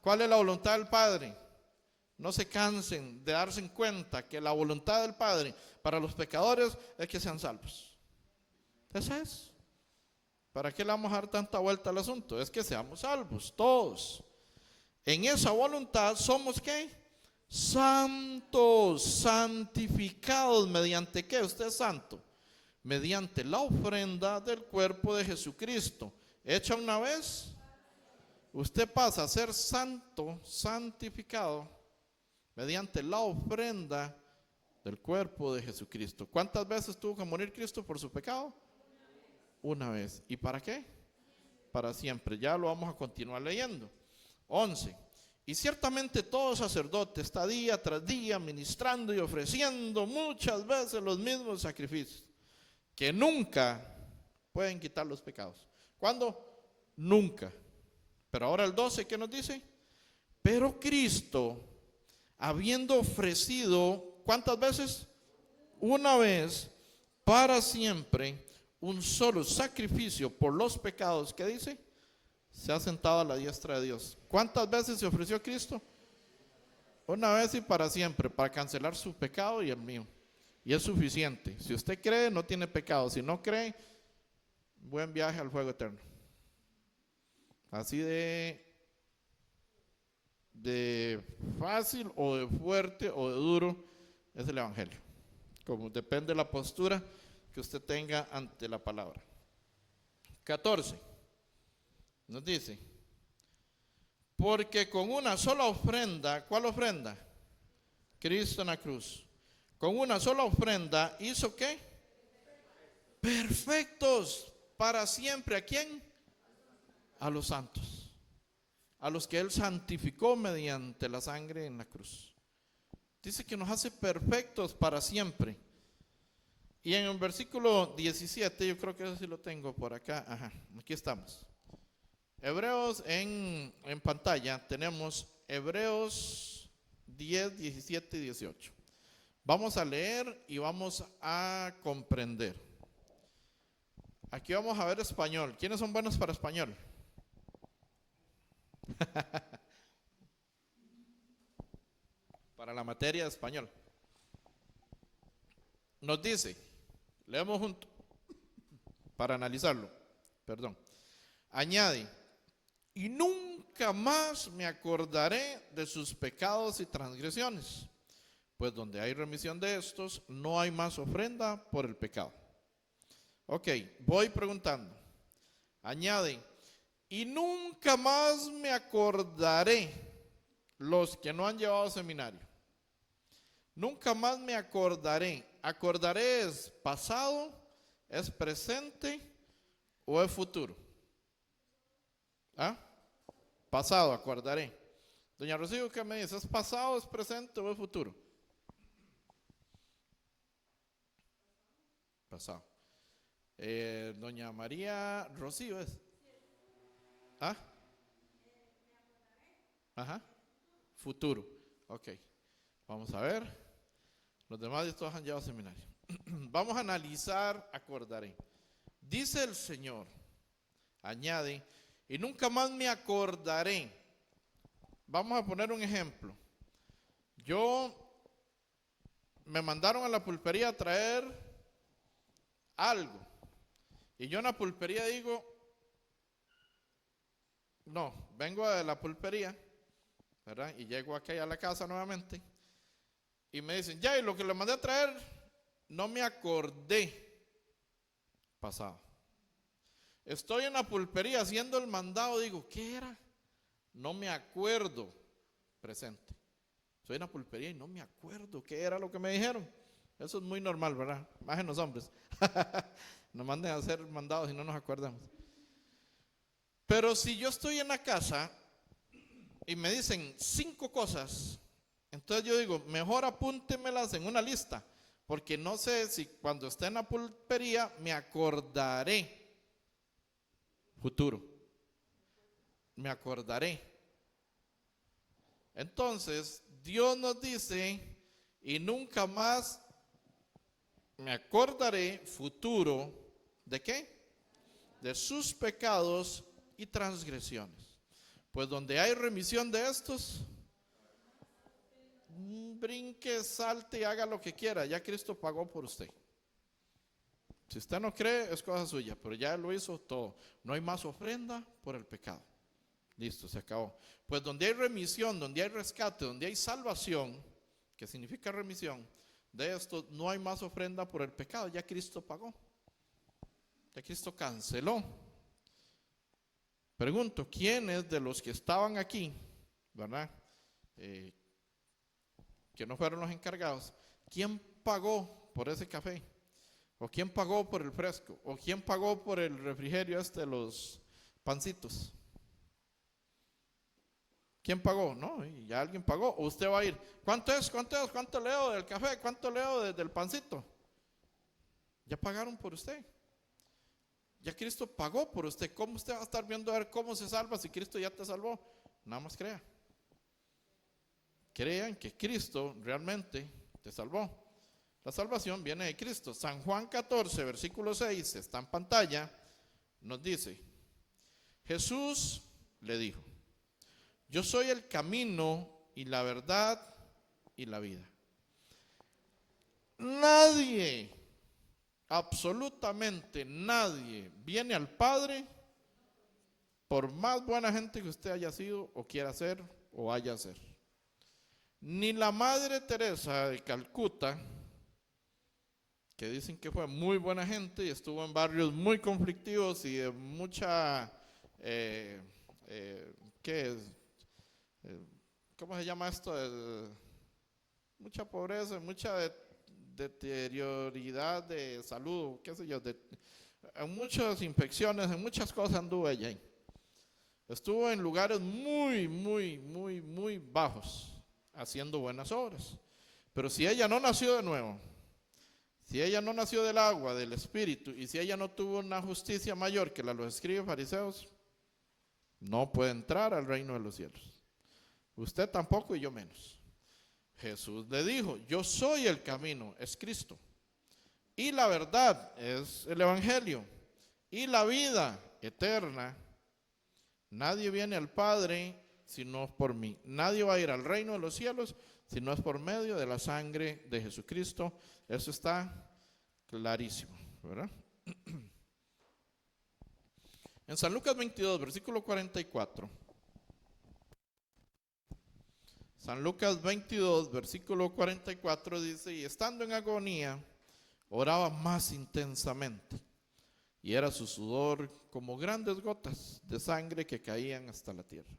[SPEAKER 1] ¿Cuál es la voluntad del Padre? No se cansen de darse cuenta que la voluntad del Padre para los pecadores es que sean salvos. Esa es. ¿Para qué le vamos a dar tanta vuelta al asunto? Es que seamos salvos, todos. En esa voluntad somos ¿qué? Santos, santificados. ¿Mediante qué? Usted es santo. Mediante la ofrenda del cuerpo de Jesucristo. hecha una vez, usted pasa a ser santo, santificado, mediante la ofrenda del cuerpo de Jesucristo. ¿Cuántas veces tuvo que morir Cristo por su pecado? Una vez. ¿Y para qué? Para siempre. Ya lo vamos a continuar leyendo. 11. Y ciertamente todo sacerdote está día tras día ministrando y ofreciendo muchas veces los mismos sacrificios, que nunca pueden quitar los pecados. ¿Cuándo? Nunca. Pero ahora el 12, ¿qué nos dice? Pero Cristo, habiendo ofrecido, ¿cuántas veces? Una vez, para siempre, un solo sacrificio por los pecados, ¿qué dice? Se ha sentado a la diestra de Dios. ¿Cuántas veces se ofreció Cristo? Una vez y para siempre, para cancelar su pecado y el mío. Y es suficiente. Si usted cree, no tiene pecado. Si no cree, buen viaje al fuego eterno. Así de fácil o de fuerte o de duro es el evangelio. Como depende de la postura que usted tenga ante la palabra. 14. Nos dice, porque con una sola ofrenda, ¿cuál ofrenda? Cristo en la cruz. Con una sola ofrenda hizo ¿qué? Perfectos para siempre. ¿A quién? A los santos, a los que Él santificó mediante la sangre en la cruz. Dice que nos hace perfectos para siempre. Y en el versículo 17, yo creo que eso sí lo tengo por acá. Ajá, aquí estamos. Hebreos en pantalla tenemos Hebreos 10, 17 y 18. Vamos a leer y vamos a comprender. Aquí vamos a ver español. ¿Quiénes son buenos para español? Para la materia de español. Nos dice, leemos juntos para analizarlo. Perdón. Añade, y nunca más me acordaré de sus pecados y transgresiones, pues donde hay remisión de estos, no hay más ofrenda por el pecado. Ok, voy preguntando. Añade, y nunca más me acordaré, los que no han llevado seminario. Nunca más me acordaré. Acordaré es pasado, es presente o es futuro. ¿Ah? Pasado, acordaré. Doña Rocío, ¿qué me dice? ¿Es pasado, es presente o es futuro? Pasado. Doña María Rocío es. ¿Ah? Ajá. Futuro. Ok. Vamos a ver. Los demás todos han llevado seminario. Vamos a analizar, acordaré. Dice el Señor, añade, y nunca más me acordaré. Vamos a poner un ejemplo. Me mandaron a la pulpería a traer algo. Y yo en la pulpería digo, no, vengo de la pulpería, ¿verdad? Y llego aquí a la casa nuevamente. Y me dicen, ya, y lo que le mandé a traer, no me acordé. Pasado. Estoy en la pulpería haciendo el mandado, digo, ¿qué era? No me acuerdo. Presente. Estoy en la pulpería y no me acuerdo qué era lo que me dijeron. Eso es muy normal, ¿verdad? Más en los hombres. Nos manden a hacer mandados y no nos acordamos. Pero si yo estoy en la casa y me dicen 5 cosas, entonces yo digo, mejor apúntemelas en una lista, porque no sé si cuando esté en la pulpería me acordaré. Futuro. Me acordaré. Entonces, Dios nos dice, y nunca más me acordaré, futuro, ¿de qué? De sus pecados y transgresiones. Pues donde hay remisión de estos, brinque, salte y haga lo que quiera, ya Cristo pagó por usted. Si usted no cree, es cosa suya, pero ya lo hizo todo. No hay más ofrenda por el pecado. Listo, se acabó. Pues donde hay remisión, donde hay rescate, donde hay salvación, que significa remisión, de esto no hay más ofrenda por el pecado. Ya Cristo pagó. Ya Cristo canceló. Pregunto, ¿quiénes de los que estaban aquí, verdad? Que no fueron los encargados, ¿quién pagó por ese café? ¿O quién pagó por el fresco? ¿O quién pagó por el refrigerio de los pancitos? ¿Quién pagó? No, y ya alguien pagó. O usted va a ir, ¿cuánto es? ¿Cuánto es? ¿Cuánto leo del café? ¿Cuánto leo del pancito? Ya pagaron por usted. Ya Cristo pagó por usted. ¿Cómo usted va a estar viendo a ver cómo se salva si Cristo ya te salvó? Nada más crea. Crean que Cristo realmente te salvó. La salvación viene de Cristo. San Juan 14, versículo 6, está en pantalla, nos dice, Jesús le dijo, yo soy el camino y la verdad y la vida. Nadie, absolutamente nadie, viene al Padre por más buena gente que usted haya sido o quiera ser o vaya a ser. Ni la Madre Teresa de Calcuta, que dicen que fue muy buena gente y estuvo en barrios muy conflictivos y de mucha, ¿qué es? ¿Cómo se llama esto? Mucha pobreza, mucha deterioridad de salud, qué sé yo, en muchas infecciones, en muchas cosas anduvo ella ahí. Estuvo en lugares muy, muy, muy, muy bajos, haciendo buenas obras. Pero si ella no nació de nuevo, si ella no nació del agua, del espíritu, y si ella no tuvo una justicia mayor que la de los escribas fariseos, no puede entrar al reino de los cielos. Usted tampoco y yo menos. Jesús le dijo, yo soy el camino, es Cristo. Y la verdad es el evangelio. Y la vida eterna. Nadie viene al Padre si no es por mí. Nadie va a ir al reino de los cielos si no es por medio de la sangre de Jesucristo. Eso está clarísimo, ¿verdad? En San Lucas 22, versículo 44. San Lucas 22, versículo 44 dice, y estando en agonía, oraba más intensamente, y era su sudor como grandes gotas de sangre que caían hasta la tierra.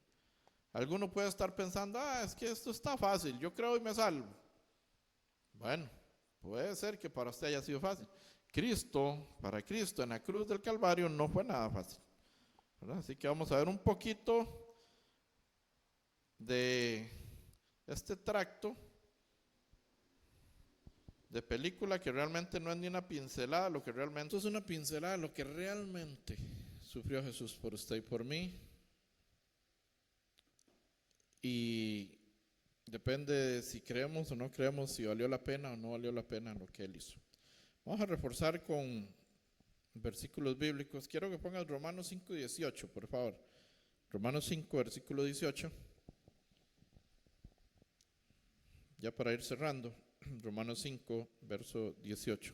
[SPEAKER 1] Alguno puede estar pensando, es que esto está fácil, yo creo y me salvo. Bueno, puede ser que para usted haya sido fácil. Para Cristo en la cruz del Calvario no fue nada fácil, ¿verdad? Así que vamos a ver un poquito de este tracto de película que realmente no es ni una pincelada, lo que realmente es una pincelada, lo que realmente sufrió Jesús por usted y por mí. Y depende de si creemos o no creemos, si valió la pena o no valió la pena lo que Él hizo. Vamos a reforzar con versículos bíblicos. Quiero que pongas Romanos 5, 18, por favor. Romanos 5, versículo 18. Ya para ir cerrando, Romanos 5, verso 18.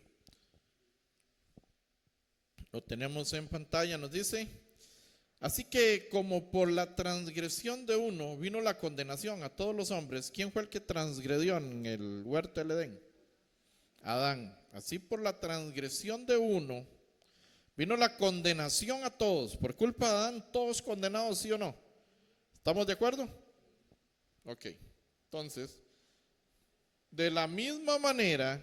[SPEAKER 1] Lo tenemos en pantalla, nos dice, así que como por la transgresión de uno vino la condenación a todos los hombres, ¿quién fue el que transgredió en el huerto del Edén? Adán. Así por la transgresión de uno vino la condenación a todos. Por culpa de Adán, todos condenados, ¿sí o no? ¿Estamos de acuerdo? Ok, entonces, de la misma manera,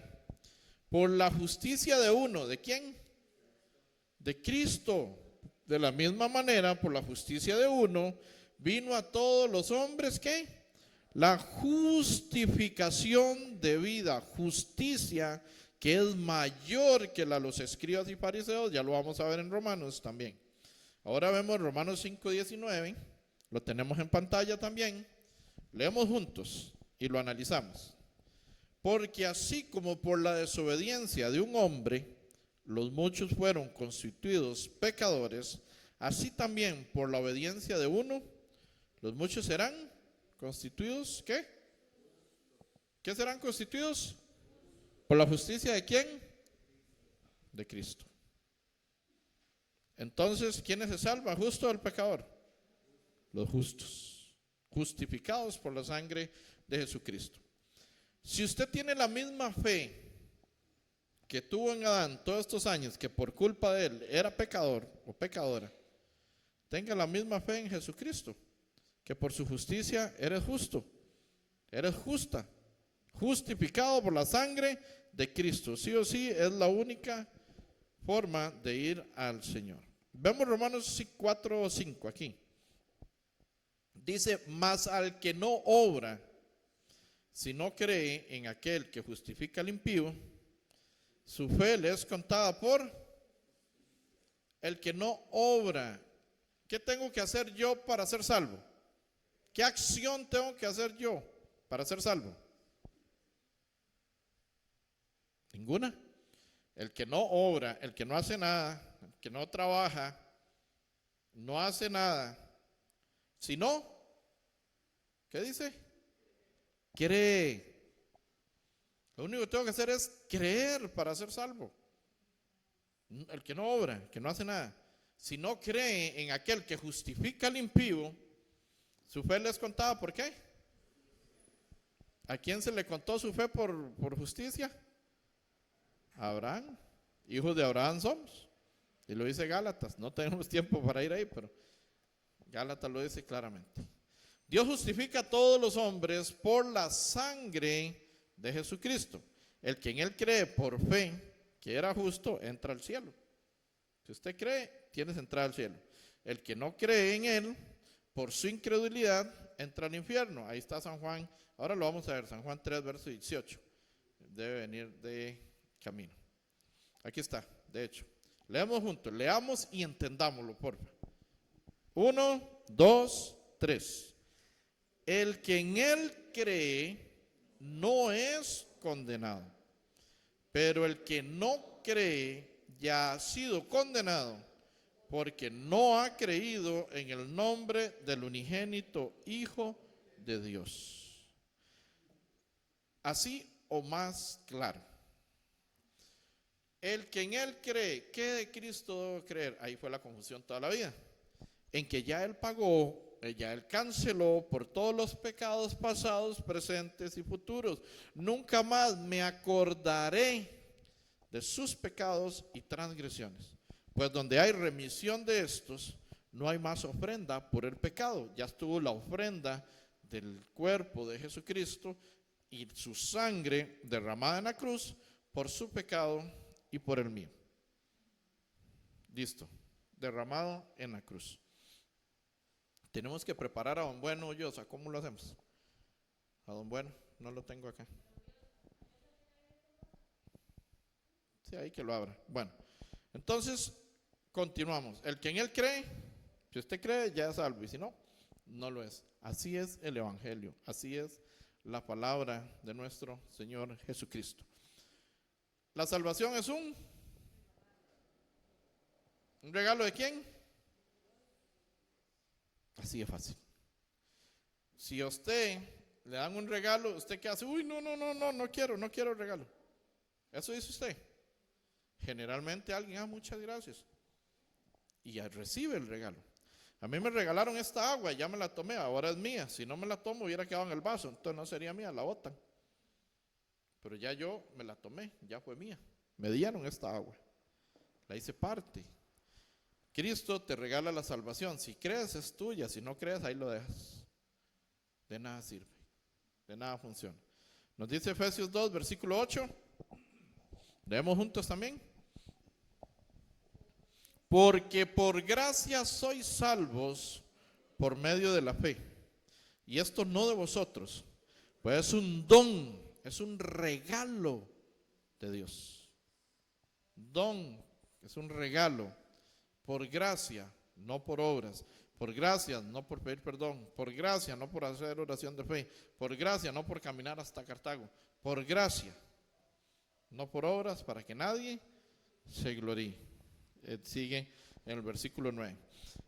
[SPEAKER 1] por la justicia de uno, ¿de quién? De Cristo. De la misma manera, por la justicia de uno, vino a todos los hombres, ¿qué? La justificación de vida, justicia que es mayor que la de los escribas y fariseos, ya lo vamos a ver en Romanos también. Ahora vemos Romanos 5:19, lo tenemos en pantalla también, leemos juntos y lo analizamos. Porque así como por la desobediencia de un hombre, los muchos fueron constituidos pecadores, así también por la obediencia de uno, los muchos serán constituidos, ¿qué? ¿Qué serán constituidos? ¿Por la justicia de quién? De Cristo. Entonces, ¿quiénes se salvan? ¿Justo o el pecador? Los justos, justificados por la sangre de Jesucristo. Si usted tiene la misma fe que tuvo en Adán todos estos años, que por culpa de él era pecador o pecadora, tenga la misma fe en Jesucristo, que por su justicia eres justo, eres justa, justificado por la sangre de Cristo. Sí o sí es la única forma de ir al Señor. Vemos Romanos 4 o 5 aquí. Dice, mas al que no obra, si no cree en aquel que justifica al impío, su fe le es contada por el que no obra. ¿Qué tengo que hacer yo para ser salvo? ¿Qué acción tengo que hacer yo para ser salvo? Ninguna. El que no obra, el que no hace nada, el que no trabaja, no hace nada, sino, ¿qué dice? Cree. Lo único que tengo que hacer es creer para ser salvo. El que no obra, el que no hace nada, si no cree en aquel que justifica al impío, su fe le es contada, ¿por qué? ¿A quién se le contó su fe por justicia? Abraham, hijos de Abraham somos, y lo dice Gálatas. No tenemos tiempo para ir ahí, pero Gálatas lo dice claramente. Dios justifica a todos los hombres por la sangre de Jesucristo. El que en él cree por fe que era justo, entra al cielo. Si usted cree, tienes entrada al cielo. El que no cree en él, por su incredulidad, entra al infierno. Ahí está San Juan, ahora lo vamos a ver, San Juan 3, verso 18. Debe venir de camino. Aquí está, de hecho. Leamos juntos, leamos y entendámoslo, por favor. 1, 2, 3. El que en él cree no es condenado, pero el que no cree ya ha sido condenado, porque no ha creído en el nombre del unigénito Hijo de Dios. Así o más claro. El que en él cree, ¿qué de Cristo debo creer? Ahí fue la confusión toda la vida. En que ya él pagó, ya él canceló por todos los pecados pasados, presentes y futuros. Nunca más me acordaré de sus pecados y transgresiones. Pues donde hay remisión de estos, no hay más ofrenda por el pecado. Ya estuvo la ofrenda del cuerpo de Jesucristo y su sangre derramada en la cruz por su pecado y por el mío. Listo, derramado en la cruz. Tenemos que preparar a don Bueno Ollosa. ¿Cómo lo hacemos? A don Bueno, no lo tengo acá. Sí, ahí que lo abra. Bueno, entonces continuamos. El que en él cree, si usted cree, ya es salvo, y si no, no lo es. Así es el evangelio, así es la palabra de nuestro Señor Jesucristo. La salvación es un regalo de quién. Así de fácil. Si a usted le dan un regalo, ¿usted qué hace? Uy, no quiero el regalo. Eso dice usted. Generalmente alguien, muchas gracias, y ya recibe el regalo. A mí me regalaron esta agua, ya me la tomé, ahora es mía. Si no me la tomo, hubiera quedado en el vaso, entonces no sería mía, la botan. Pero ya yo me la tomé, ya fue mía. Me dieron esta agua, la hice parte. Cristo te regala la salvación. Si crees, es tuya. Si no crees, ahí lo dejas. De nada sirve, de nada funciona. Nos dice Efesios 2, versículo 8. Leemos juntos también. Porque por gracia sois salvos por medio de la fe. Y esto no de vosotros, pues es un don, es un regalo de Dios. Don, es un regalo. Por gracia, no por obras. Por gracia, no por pedir perdón. Por gracia, no por hacer oración de fe. Por gracia, no por caminar hasta Cartago. Por gracia, no por obras, para que nadie se gloríe. Sigue en el versículo 9.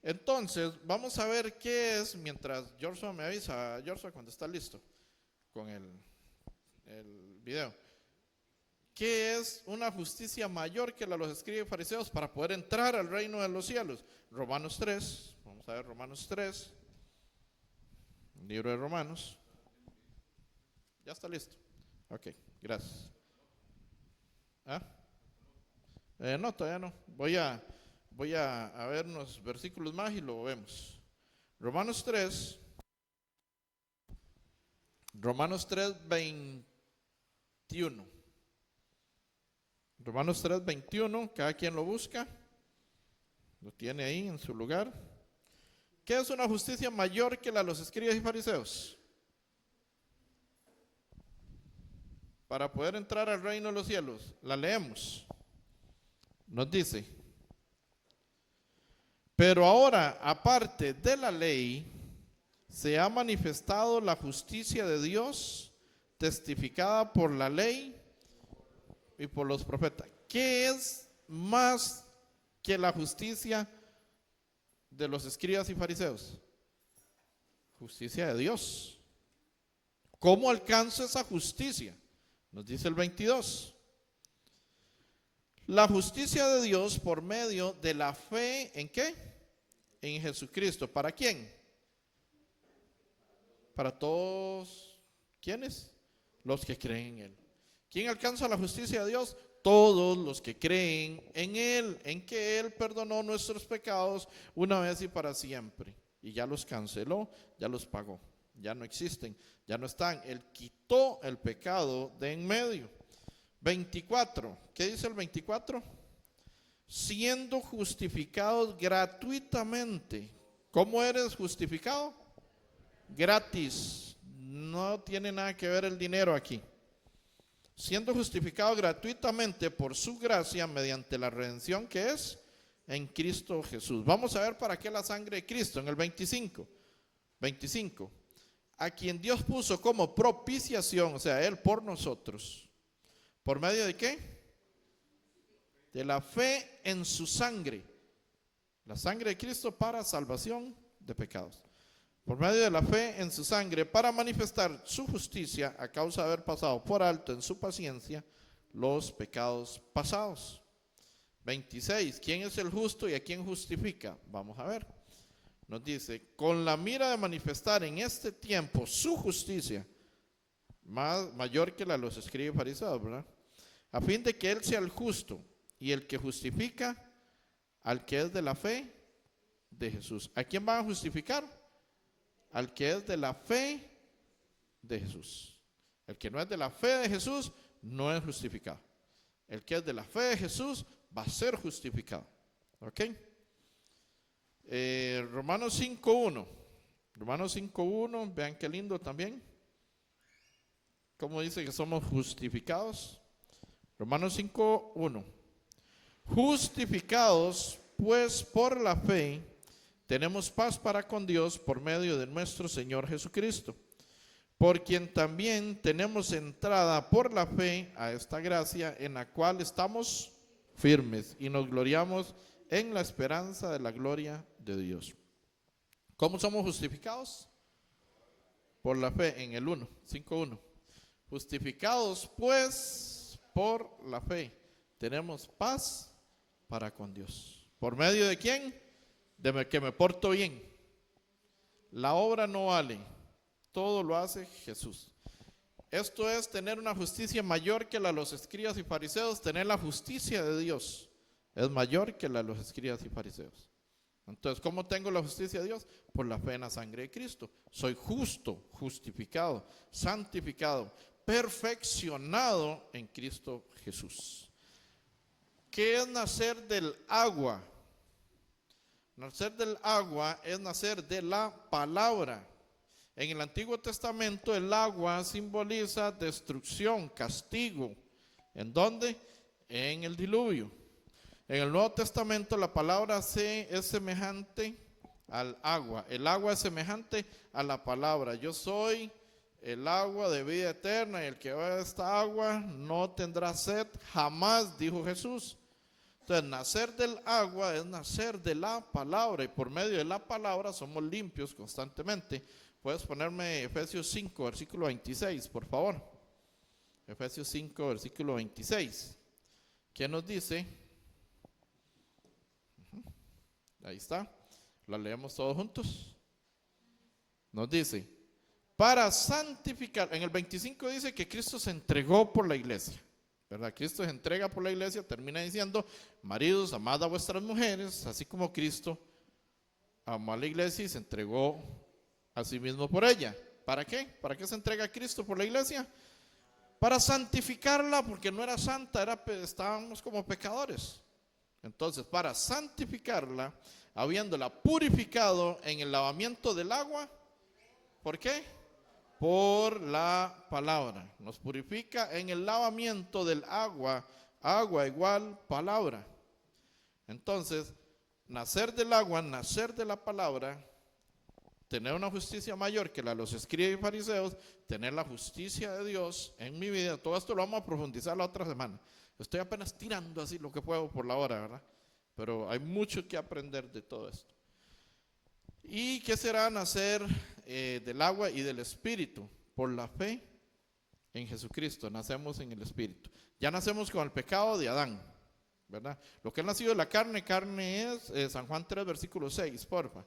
[SPEAKER 1] Entonces, vamos a ver qué es, mientras Joshua me avisa, Joshua, cuando está listo con el video. ¿Qué es una justicia mayor que la de los escribas y fariseos para poder entrar al reino de los cielos? Romanos 3, vamos a ver Romanos 3, libro de Romanos. ¿Ya está listo? Ok, gracias. No, todavía no. Voy a voy a ver unos versículos más y lo vemos. Romanos 3, 21. Romanos 3, 21, cada quien lo busca, lo tiene ahí en su lugar. ¿Qué es una justicia mayor que la de los escribas y fariseos? Para poder entrar al reino de los cielos, la leemos. Nos dice: pero ahora, aparte de la ley, se ha manifestado la justicia de Dios, testificada por la ley y por los profetas. ¿Qué es más que la justicia de los escribas y fariseos? Justicia de Dios. ¿Cómo alcanzo esa justicia? Nos dice el 22. La justicia de Dios por medio de la fe, ¿en qué? En Jesucristo. ¿Para quién? Para todos. ¿Quiénes? Los que creen en Él. ¿Quién alcanza la justicia de Dios? Todos los que creen en Él, en que Él perdonó nuestros pecados una vez y para siempre. Y ya los canceló, ya los pagó. Ya no existen, ya no están. Él quitó el pecado de en medio. 24, ¿qué dice el 24? Siendo justificados gratuitamente. ¿Cómo eres justificado? Gratis. No tiene nada que ver el dinero aquí. Siendo justificado gratuitamente por su gracia mediante la redención que es en Cristo Jesús. Vamos a ver para qué la sangre de Cristo en el 25. A quien Dios puso como propiciación, o sea, Él por nosotros. ¿Por medio de qué? De la fe en su sangre. La sangre de Cristo para salvación de pecados. Por medio de la fe en su sangre para manifestar su justicia a causa de haber pasado por alto en su paciencia los pecados pasados. 26. ¿Quién es el justo y a quién justifica? Vamos a ver. Nos dice, con la mira de manifestar en este tiempo su justicia, mayor que la de los escribas y fariseos, ¿verdad? A fin de que Él sea el justo y el que justifica al que es de la fe de Jesús. ¿A quién van a justificar? Al que es de la fe de Jesús. El que no es de la fe de Jesús no es justificado. El que es de la fe de Jesús va a ser justificado. ¿Ok? Romanos 5.1. Romanos 5.1, vean qué lindo también. ¿Cómo dice que somos justificados? Romanos 5.1. Justificados pues por la fe, tenemos paz para con Dios por medio de nuestro Señor Jesucristo, por quien también tenemos entrada por la fe a esta gracia en la cual estamos firmes y nos gloriamos en la esperanza de la gloria de Dios. ¿Cómo somos justificados? Por la fe, en el 5.1. Justificados pues por la fe, tenemos paz para con Dios. ¿Por medio de quién? De que me porto bien. La obra no vale, todo lo hace Jesús. Esto es tener una justicia mayor que la de los escribas y fariseos. Tener la justicia de Dios es mayor que la de los escribas y fariseos. Entonces, ¿cómo tengo la justicia de Dios? Por la fe en la sangre de Cristo. Soy justo, justificado, santificado, perfeccionado en Cristo Jesús. ¿Qué es nacer del agua? Nacer del agua es nacer de la palabra. En el Antiguo Testamento el agua simboliza destrucción, castigo. ¿En dónde? En el diluvio. En el Nuevo Testamento la palabra es semejante al agua. El agua es semejante a la palabra. Yo soy el agua de vida eterna y el que beba esta agua no tendrá sed jamás, dijo Jesús. Entonces, nacer del agua es nacer de la palabra y por medio de la palabra somos limpios constantemente. Puedes ponerme Efesios 5, versículo 26, por favor. Efesios 5, versículo 26. ¿Qué nos dice? Ahí está. La leemos todos juntos. Nos dice, para santificar, en el 25 dice que Cristo se entregó por la iglesia, ¿verdad? Cristo se entrega por la iglesia, termina diciendo, maridos, amad a vuestras mujeres, así como Cristo amó a la iglesia y se entregó a sí mismo por ella. ¿Para qué? ¿Para qué se entrega Cristo por la iglesia? Para santificarla, porque no era santa, estábamos como pecadores. Entonces, para santificarla, habiéndola purificado en el lavamiento del agua, ¿por qué? Por la palabra. Nos purifica en el lavamiento del agua, agua igual palabra. Entonces, nacer del agua, nacer de la palabra, tener una justicia mayor que la de los escribas y fariseos, tener la justicia de Dios en mi vida. Todo esto lo vamos a profundizar la otra semana. Estoy apenas tirando así lo que puedo por la hora, ¿verdad? Pero hay mucho que aprender de todo esto. ¿Y qué será nacer del agua y del espíritu? Por la fe en Jesucristo, nacemos en el espíritu. Ya nacemos con el pecado de Adán, ¿verdad? Lo que ha nacido de la carne, carne es, San Juan 3, versículo 6, porfa.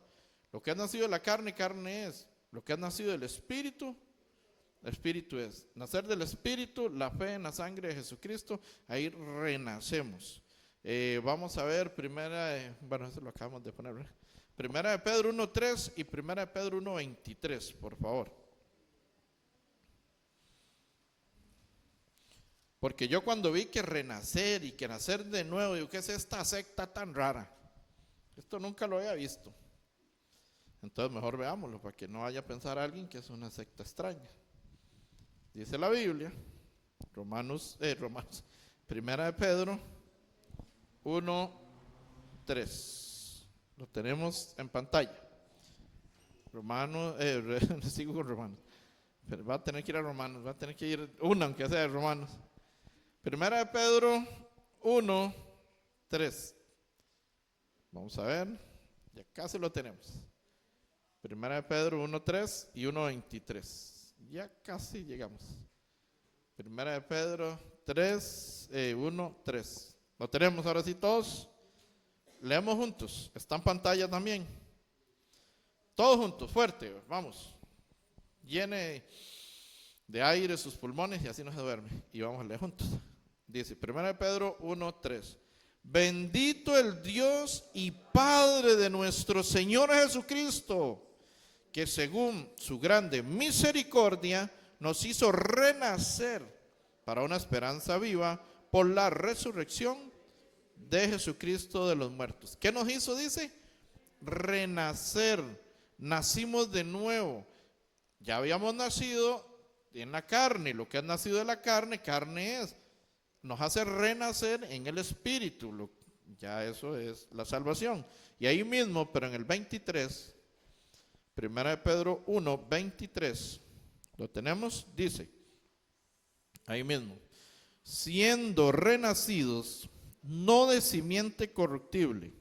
[SPEAKER 1] Lo que ha nacido de la carne, carne es. Lo que ha nacido del espíritu, espíritu es. Nacer del espíritu, la fe en la sangre de Jesucristo, ahí renacemos. Vamos a ver bueno, eso lo acabamos de poner, ¿verdad? Primera de Pedro 1.3 y Primera de Pedro 1.23, por favor. Porque yo cuando vi que renacer y que nacer de nuevo, digo, ¿qué es esta secta tan rara? Esto nunca lo había visto. Entonces mejor veámoslo para que no vaya a pensar alguien que es una secta extraña. Dice la Biblia, Primera de Pedro 1.3. Lo tenemos en pantalla. Sigo con Romanos. Pero va a tener que ir a Romanos, va a tener que ir aunque sea de Romanos. Primera de Pedro 1.3. Vamos a ver, ya casi lo tenemos. Primera de Pedro 1.3 y 1.23. Ya casi llegamos. Primera de Pedro 1.3. ¿Lo tenemos ahora sí todos? Leemos juntos. Está en pantalla también. Todos juntos, fuerte, vamos. Llene de aire sus pulmones y así no se duerme. Y vamos a leer juntos. Dice, 1 Pedro 1.3. Bendito el Dios y Padre de nuestro Señor Jesucristo, que según su grande misericordia nos hizo renacer para una esperanza viva por la resurrección de Jesucristo de los muertos. ¿Qué nos hizo? Dice, renacer. Nacimos de nuevo. Ya habíamos nacido en la carne. Lo que ha nacido de la carne, carne es. Nos hace renacer en el espíritu. Ya eso es la salvación. Y ahí mismo, pero en el 23, 1 de Pedro 1, 23, lo tenemos, dice, ahí mismo, siendo renacidos, no de simiente corruptible,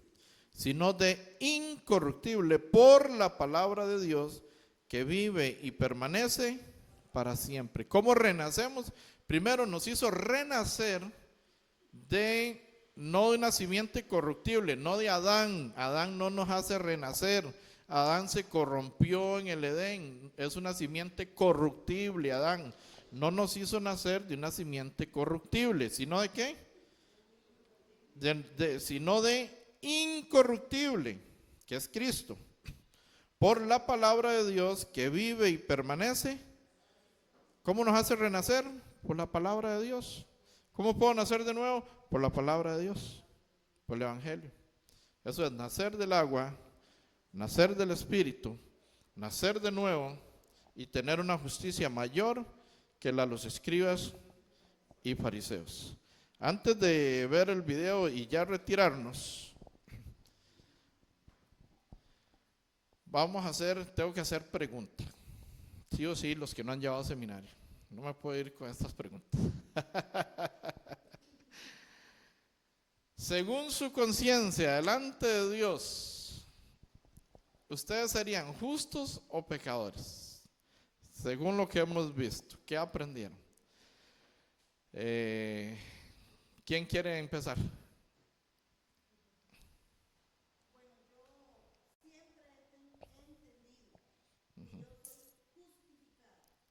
[SPEAKER 1] sino de incorruptible por la palabra de Dios, que vive y permanece para siempre. ¿Cómo renacemos? Primero nos hizo renacer no de una simiente corruptible, no de Adán. Adán no nos hace renacer. Adán se corrompió en el Edén. Es una simiente corruptible, Adán. No nos hizo nacer de una simiente corruptible, sino de ¿qué? Sino de incorruptible, que es Cristo. Por la palabra de Dios que vive y permanece. ¿Cómo nos hace renacer? Por la palabra de Dios. ¿Cómo puedo nacer de nuevo? Por la palabra de Dios, por el Evangelio. Eso es nacer del agua, nacer del Espíritu, nacer de nuevo y tener una justicia mayor que la de los escribas y fariseos. Antes de ver el video y ya retirarnos, tengo que hacer preguntas. Sí o sí, los que no han llevado seminario. No me puedo ir con estas preguntas. Según su conciencia, delante de Dios, ¿ustedes serían justos o pecadores? Según lo que hemos visto, ¿qué aprendieron? ¿Quién quiere empezar?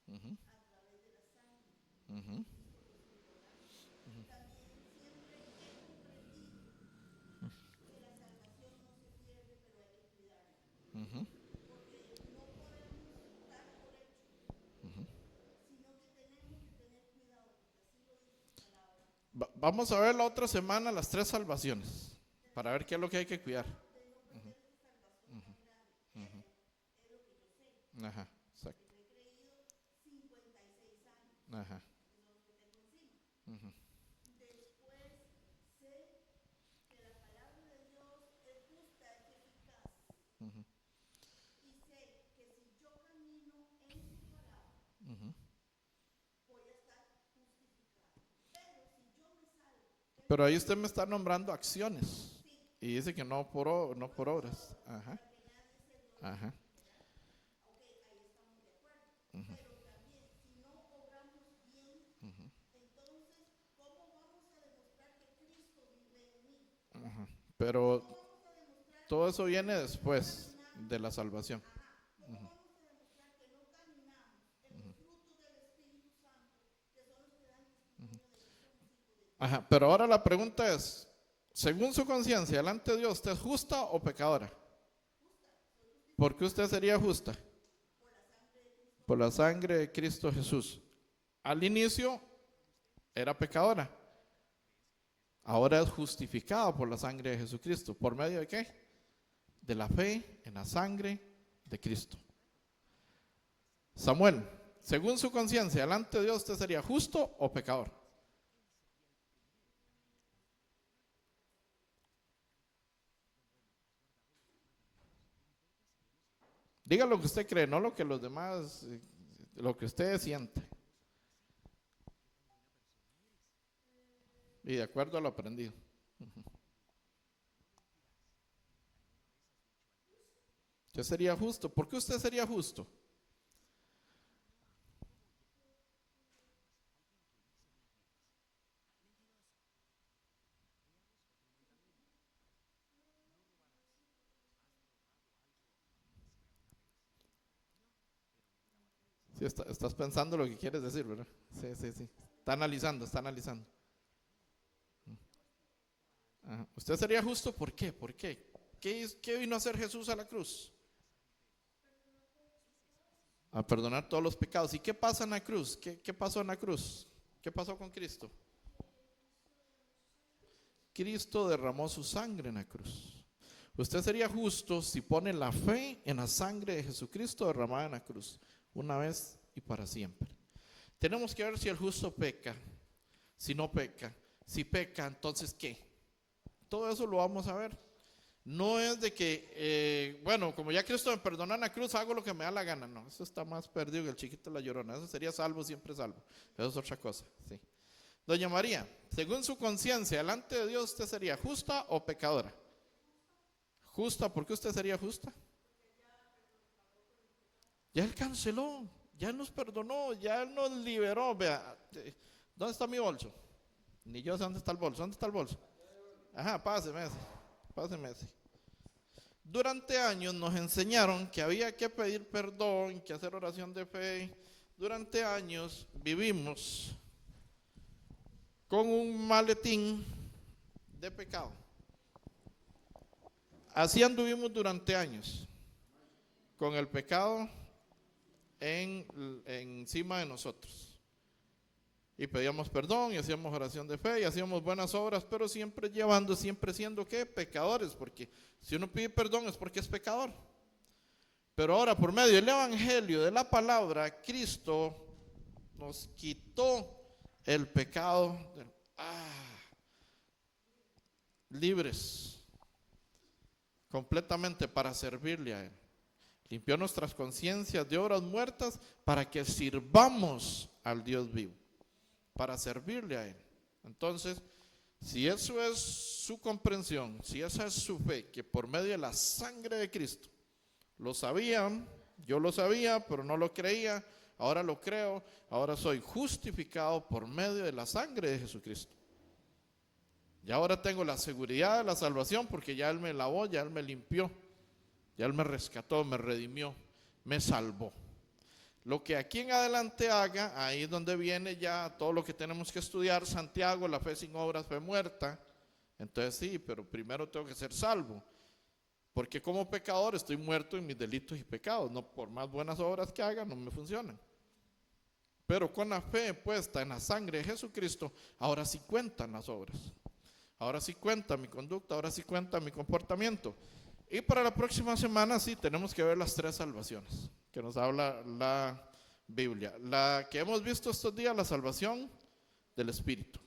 [SPEAKER 1] Uh-huh. Uh-huh. Vamos a ver la otra semana las 3 salvaciones, para ver qué es lo que hay que cuidar. Ajá, exacto. Ajá. Ujú. Ujú. Ujú. Pero ahí usted me está nombrando acciones y dice que no por, no por obras. Ajá, ajá. Ujú. Ujú. Ujú. Pero todo eso viene después de la salvación. Ujú. Ajá, pero ahora la pregunta es, según su conciencia, delante de Dios, ¿usted es justa o pecadora? ¿Por qué usted sería justa? Por la sangre de Cristo Jesús. Al inicio era pecadora, ahora es justificada por la sangre de Jesucristo. ¿Por medio de qué? De la fe en la sangre de Cristo. Samuel, según su conciencia, delante de Dios, ¿usted sería justo o pecador? Diga lo que usted cree, no lo que los demás, lo que usted siente. Y de acuerdo a lo aprendido. Usted sería justo. ¿Por qué usted sería justo? Sí, estás pensando lo que quieres decir, ¿verdad? Sí, sí, sí. Está analizando, está analizando. Ajá. ¿Usted sería justo? ¿Por qué? ¿Por qué? ¿Qué vino a hacer Jesús a la cruz? A perdonar todos los pecados. ¿Y qué pasa en la cruz? ¿Qué pasó en la cruz? ¿Qué pasó con Cristo? Cristo derramó su sangre en la cruz. Usted sería justo si pone la fe en la sangre de Jesucristo derramada en la cruz, una vez y para siempre. Tenemos que ver si el justo peca, si no peca. Si peca, entonces ¿qué? Todo eso lo vamos a ver. No es de que, bueno, como ya Cristo me perdonó en la cruz, hago lo que me da la gana. No, eso está más perdido que el chiquito de la llorona. Eso sería salvo, siempre salvo. Eso es otra cosa, sí. Doña María, según su conciencia, delante de Dios, ¿usted sería justa o pecadora? Justa, ¿por qué usted sería justa? Ya Él canceló, ya Él nos perdonó, ya Él nos liberó. Vea, ¿dónde está mi bolso? Ni yo sé dónde está el bolso. ¿Dónde está el bolso? Ajá, páseme ese. Páseme ese. Durante años nos enseñaron que había que pedir perdón, que hacer oración de fe. Durante años vivimos con un maletín de pecado. Así anduvimos durante años, con el pecado encima de nosotros. Y pedíamos perdón y hacíamos oración de fe y hacíamos buenas obras, pero siempre llevando, siempre siendo ¿qué? Pecadores, porque si uno pide perdón es porque es pecador. Pero ahora por medio del evangelio, de la palabra, Cristo nos quitó el pecado libres completamente para servirle a Él. Limpió nuestras conciencias de obras muertas para que sirvamos al Dios vivo, para servirle a Él. Entonces, si eso es su comprensión, si esa es su fe, que por medio de la sangre de Cristo, lo sabían, yo lo sabía, pero no lo creía, ahora lo creo, ahora soy justificado por medio de la sangre de Jesucristo. Y ahora tengo la seguridad de la salvación porque ya Él me lavó, ya Él me limpió, ya Él me rescató, me redimió, me salvó. Lo que aquí en adelante haga, ahí es donde viene ya todo lo que tenemos que estudiar. Santiago, la fe sin obras fue muerta. Entonces sí, pero primero tengo que ser salvo. Porque como pecador estoy muerto en mis delitos y pecados. No, por más buenas obras que haga, no me funcionan. Pero con la fe puesta en la sangre de Jesucristo, ahora sí cuentan las obras. Ahora sí cuenta mi conducta, ahora sí cuenta mi comportamiento. Y para la próxima semana sí tenemos que ver las 3 salvaciones que nos habla la Biblia. La que hemos visto estos días, la salvación del Espíritu.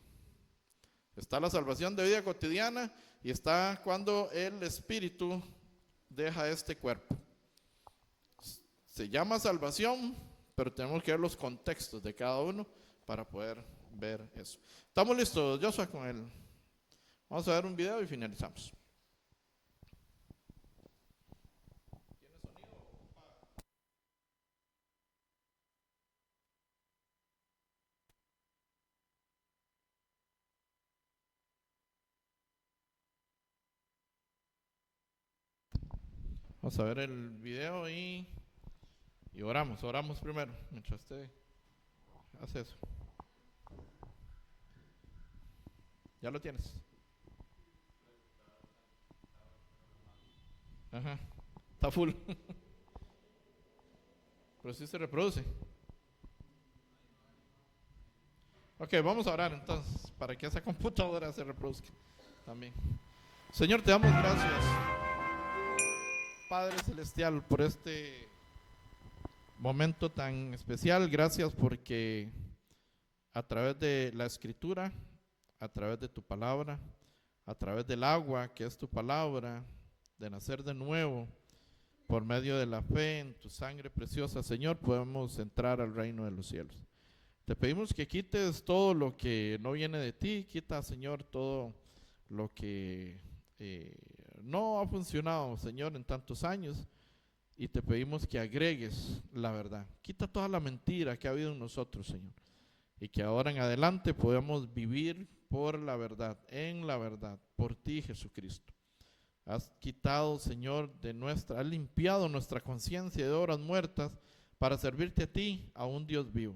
[SPEAKER 1] Está la salvación de vida cotidiana y está cuando el Espíritu deja este cuerpo. Se llama salvación, pero tenemos que ver los contextos de cada uno para poder ver eso. ¿Estamos listos, Joshua, con él? Vamos a ver un video y finalizamos. Vamos a ver el video y oramos primero, mientras usted hace eso. ¿Ya lo tienes? Ajá, está full. Pero sí se reproduce. Ok, vamos a orar entonces, para que esa computadora se reproduzca también. Señor, te damos gracias, Padre Celestial, por este momento tan especial. Gracias porque a través de la Escritura, a través de tu palabra, a través del agua que es tu palabra, de nacer de nuevo, por medio de la fe en tu sangre preciosa, Señor, podemos entrar al reino de los cielos. Te pedimos que quites todo lo que no viene de ti, quita, Señor, todo lo que no ha funcionado, Señor, en tantos años, y te pedimos que agregues la verdad. Quita toda la mentira que ha habido en nosotros, Señor, y que ahora en adelante podamos vivir por la verdad, en la verdad, por ti, Jesucristo. Has quitado, Señor, has limpiado nuestra conciencia de obras muertas para servirte a ti, a un Dios vivo.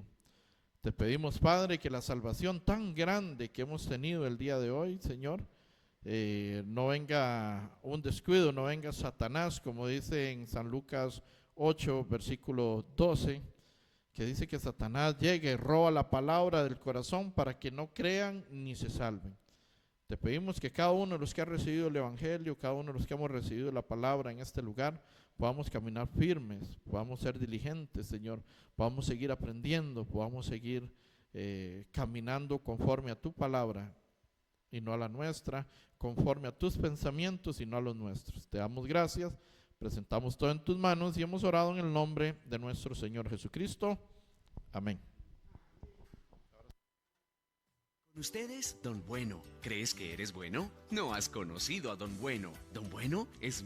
[SPEAKER 1] Te pedimos, Padre, que la salvación tan grande que hemos tenido el día de hoy, Señor, no venga un descuido, no venga Satanás, como dice en San Lucas 8, versículo 12, que dice que Satanás llegue y roba la palabra del corazón para que no crean ni se salven. Te pedimos que cada uno de los que ha recibido el Evangelio, cada uno de los que hemos recibido la palabra en este lugar, podamos caminar firmes, podamos ser diligentes, Señor, podamos seguir aprendiendo, podamos seguir caminando conforme a tu palabra y no a la nuestra, conforme a tus pensamientos y no a los nuestros. Te damos gracias, presentamos todo en tus manos y hemos orado en el nombre de nuestro Señor Jesucristo. Amén.
[SPEAKER 2] Con ustedes, Don Bueno. ¿Crees que eres bueno? No has conocido a Don Bueno. Don Bueno es